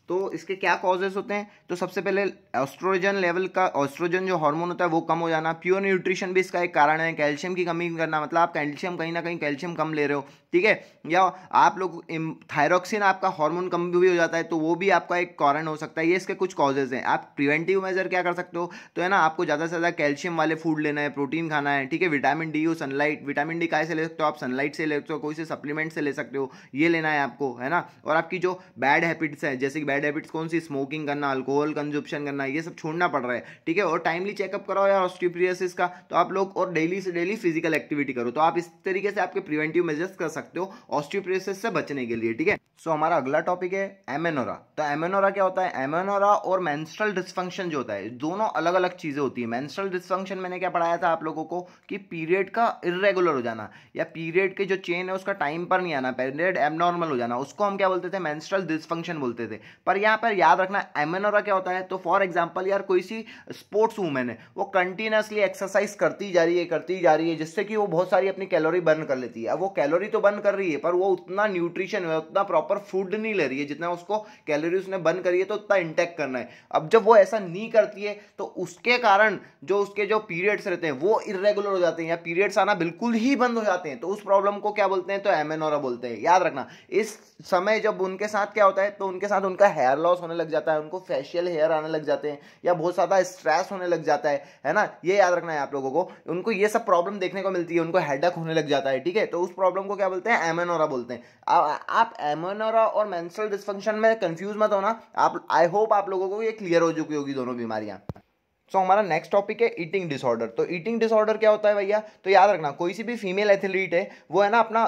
तो इसके क्या कॉजेस होते हैं? तो सबसे पहले एस्ट्रोजन लेवल का, एस्ट्रोजन जो हार्मोन होता है वो कम हो जाना। प्योर न्यूट्रिशन भी इसका एक कारण है। कैल्शियम की कमी करना, मतलब आप कैल्शियम कहीं ना कहीं कैल्शियम कम ले रहे हो, ठीक है। या आप लोग थायरॉक्सिन आपका हार्मोन कम भी हो जाता है तो वो भी आपका एक कारण हो सकता है। ये इसके कुछ कॉजेज हैं। आप प्रिवेंटिव मेजर क्या कर सकते हो? तो है ना, आपको ज़्यादा से ज़्यादा कैल्शियम वाले फूड लेना है, प्रोटीन खाना है, ठीक है। विटामिन डी हो, सनलाइट, विटामिन डी कहाँ से ले सकते हो? आप सनलाइट से ले सकते हो, कोई से सप्लीमेंट से ले सकते हो, ये लेना है आपको, है ना। और आपकी जो बैड हैबिट्स है, जैसे कि बैड हैबिट्स कौन सी? स्मोकिंग करना, अल्कोहल कंजप्शन करना, ये सब छोड़ना पड़ रहा है, ठीक है। और टाइमली चेकअप कराओ यार ऑस्टियोपोरोसिस का, तो आप लोग और डेली से डेली फिजिकल एक्टिविटी करो, तो आप इस तरीके से आपके प्रिवेंटिव मेजर्स कर सकते हो ऑस्टियोपोरोसिस से बचने के लिए, ठीक है। सो हमारा अगला टॉपिक है एमेनोरा। तो एमेनोरा क्या होता है? एमेनोरा और मेंस्ट्रुअल डिसफंक्शन जो होता है दोनों अलग अलग चीजें होती है। मेंस्ट्रुअल डिसफंक्शन मैंने क्या पढ़ाया था आप लोगों को कि पीरियड का इरेगुलर हो जाना या पीरियड के जो चेन है उसका टाइम पर नहीं आना, पीरियड एबनॉर्मल हो जाना, उसको हम क्या बोलते थे? मेंस्ट्रुअल डिसफंक्शन बोलते थे। पर यहाँ पर याद रखना एमेनोरा क्या होता है। तो फॉर एग्जांपल यार कोई सी स्पोर्ट्स वूमेन है, वो कंटिन्यूअसली एक्सरसाइज करती जा रही है जिससे कि वो बहुत सारी अपनी कैलोरी बर्न कर लेती है। अब वो कैलोरी तो बर्न कर रही है पर वो उतना न्यूट्रिशन है, उतना प्रॉपर फूड नहीं ले रही है, जितना उसको कैलोरी उसने बर्न करी है तो उतना इंटेक करना है। अब जब वो ऐसा नहीं करती है तो उसके कारण जो उसके जो पीरियड्स रहते हैं वो इरेगुलर हो जाते हैं या पीरियड्स आना बिल्कुल ही बंद हो जाते हैं, तो उस प्रॉब्लम को क्या बोलते हैं? तो एमेनोरा बोलते हैं। याद रखना इस समय जब उनके साथ क्या होता है, तो उनके साथ उनका हेयर लॉस होने लग जाता है, उनको फेशियल हेयर आने लग जाते हैं या बहुत ज्यादा स्ट्रेस होने लग जाता है ना। ये याद रखना है आप लोगों को, उनको ये सब प्रॉब्लम देखने को मिलती है, उनको हेडेक होने लग जाता है, ठीक है। तो उस प्रॉब्लम को क्या बोलते हैं? एमेनोरा बोलते हैं। आप एमेनोरा और मेंस्ट्रुअल डिसफंक्शन में कंफ्यूज मत होना। आप, आई होप आप लोगों को ये क्लियर हो चुकी होगी दोनों बीमारियां। सो हमारा नेक्स्ट टॉपिक है ईटिंग डिसऑर्डर। तो ईटिंग डिसऑर्डर क्या होता है भैया? तो याद रखना कोई सी भी फीमेल एथलीट है वो है ना अपना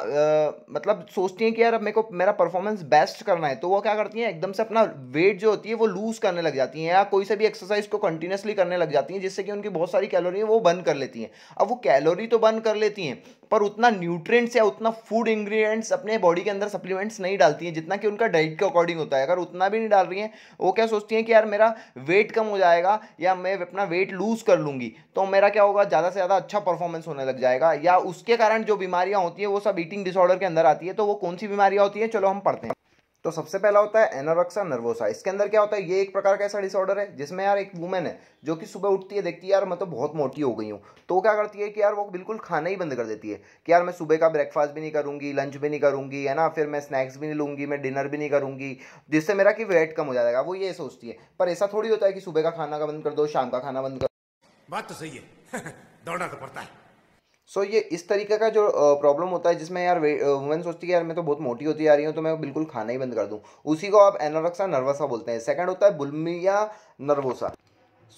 मतलब सोचती है कि यार अब मेरे को मेरा परफॉर्मेंस बेस्ट करना है, तो वो क्या करती है एकदम से अपना वेट जो होती है वो लूज करने लग जाती है या कोई से भी एक्सरसाइज को कंटिन्यूसली करने लग जाती है जिससे कि उनकी बहुत सारी कैलोरी है वो बर्न कर लेती हैं। अब वो कैलोरी तो बर्न कर लेती हैं पर उतना न्यूट्रिएंट्स या उतना फूड इंग्रेडिएंट्स अपने बॉडी के अंदर सप्लीमेंट्स नहीं डालती हैं जितना कि उनका डाइट के अकॉर्डिंग होता है। अगर उतना भी नहीं डाल रही हैं, वो क्या सोचती हैं कि यार मेरा वेट कम हो जाएगा या मैं अपना वेट लूज कर लूँगी तो मेरा क्या होगा, ज़्यादा से ज़्यादा अच्छा परफॉर्मेंस होने लग जाएगा, या उसके कारण जो बीमारियाँ होती है वो सब ईटिंग डिसऑर्डर के अंदर आती है। तो वो कौन सी बीमारियाँ होती हैं, चलो हम पढ़ते हैं। तो सबसे पहला होता है एनोरेक्सिया नर्वोसा। इसके अंदर क्या होता है, ये एक प्रकार का ऐसा डिसऑर्डर है जिसमें यार एक वुमेन है जो कि सुबह उठती है, देखती है यार मैं तो बहुत मोटी हो गई हूँ, तो वो क्या करती है कि यार वो बिल्कुल खाना ही बंद कर देती है कि यार मैं सुबह का ब्रेकफास्ट भी नहीं करूंगी, लंच भी नहीं करूंगी, है ना, फिर मैं स्नैक्स भी नहीं लूंगी, मैं डिनर भी नहीं करूंगी, जिससे मेरा कि वेट कम हो जाएगा। वो ये सोचती है, पर ऐसा थोड़ी होता है कि सुबह का खाना का बंद कर दो, शाम का खाना बंद कर दो। बात तो सही है। दौड़ना तो पड़ता है। ये इस तरीके का जो प्रॉब्लम होता है जिसमें यार वुमेन सोचती है यार मैं तो बहुत मोटी होती जा रही हूँ तो मैं बिल्कुल खाना ही बंद कर दूँ, उसी को आप एनोरेक्सिया नर्वोसा बोलते हैं। सेकंड होता है बुलिमिया नर्वोसा।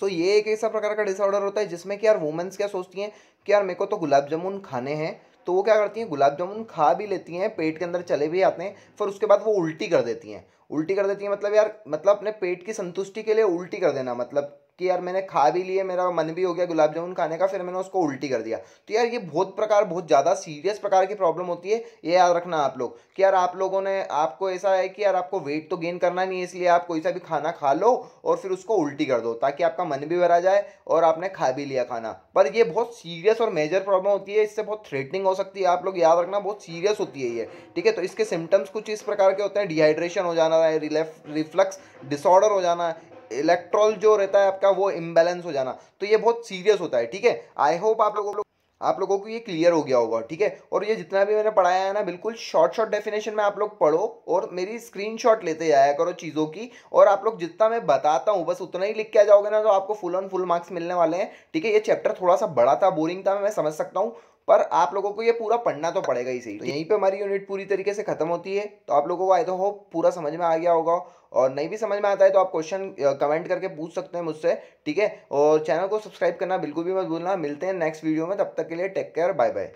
ये एक ऐसा प्रकार का डिसऑर्डर होता है जिसमें कि यार वुमेन्स क्या सोचती हैं कि यार मेरे को तो गुलाब जामुन खाने हैं, तो वो क्या करती हैं, गुलाब जामुन खा भी लेती हैं, पेट के अंदर चले भी आते हैं, फिर उसके बाद वो उल्टी कर देती हैं। उल्टी कर देती हैं मतलब यार, मतलब अपने पेट की संतुष्टि के लिए उल्टी कर देना, मतलब कि यार मैंने खा भी लिए, मेरा मन भी हो गया गुलाब जामुन खाने का, फिर मैंने उसको उल्टी कर दिया। तो यार ये बहुत ज़्यादा सीरियस प्रकार की प्रॉब्लम होती है। ये याद रखना आप लोग कि यार आप लोगों ने, आपको ऐसा है कि यार आपको वेट तो गेन करना नहीं है, इसलिए आप कोई सा भी खाना खा लो और फिर उसको उल्टी कर दो ताकि आपका मन भी भरा जाए और आपने खा भी लिया खाना। पर ये बहुत सीरियस और मेजर प्रॉब्लम होती है, इससे बहुत थ्रेटनिंग हो सकती है। आप लोग याद रखना, बहुत सीरियस होती है ये, ठीक है। तो इसके सिम्टम्स कुछ इस प्रकार के होते हैं, डिहाइड्रेशन हो जाना, रिफ्लक्स डिसऑर्डर हो जाना, इलेक्ट्रॉल जो रहता है आपका वो इम्बैलेंस हो जाना। तो ये बहुत सीरियस होता है, ठीक है। आई होप आप लोगों को ये क्लियर हो गया होगा, ठीक है। और ये जितना भी मैंने पढ़ाया है ना, बिल्कुल शॉर्ट डेफिनेशन में आप लोग पढ़ो और मेरी स्क्रीनशॉट लेते जाया करो चीज़ों की, और आप लोग जितना मैं बताता हूँ बस उतना ही लिख के आ जाओगे ना, तो आपको फुल ऑन फुल मार्क्स मिलने वाले हैं, ठीक है। ये चैप्टर थोड़ा सा बड़ा था, बोरिंग था, मैं समझ सकता हूँ, पर आप लोगों को ये पूरा पढ़ना तो पड़ेगा ही सही। तो यहीं पे हमारी यूनिट पूरी तरीके से खत्म होती है। तो आप लोगों को आई तो होप पूरा समझ में आ गया होगा, और नहीं भी समझ में आता है तो आप क्वेश्चन कमेंट करके पूछ सकते हैं मुझसे, ठीक है। और चैनल को सब्सक्राइब करना बिल्कुल भी मत भूलना। मिलते हैं नेक्स्ट वीडियो में, तब तक के लिए टेक केयर, बाय बाय।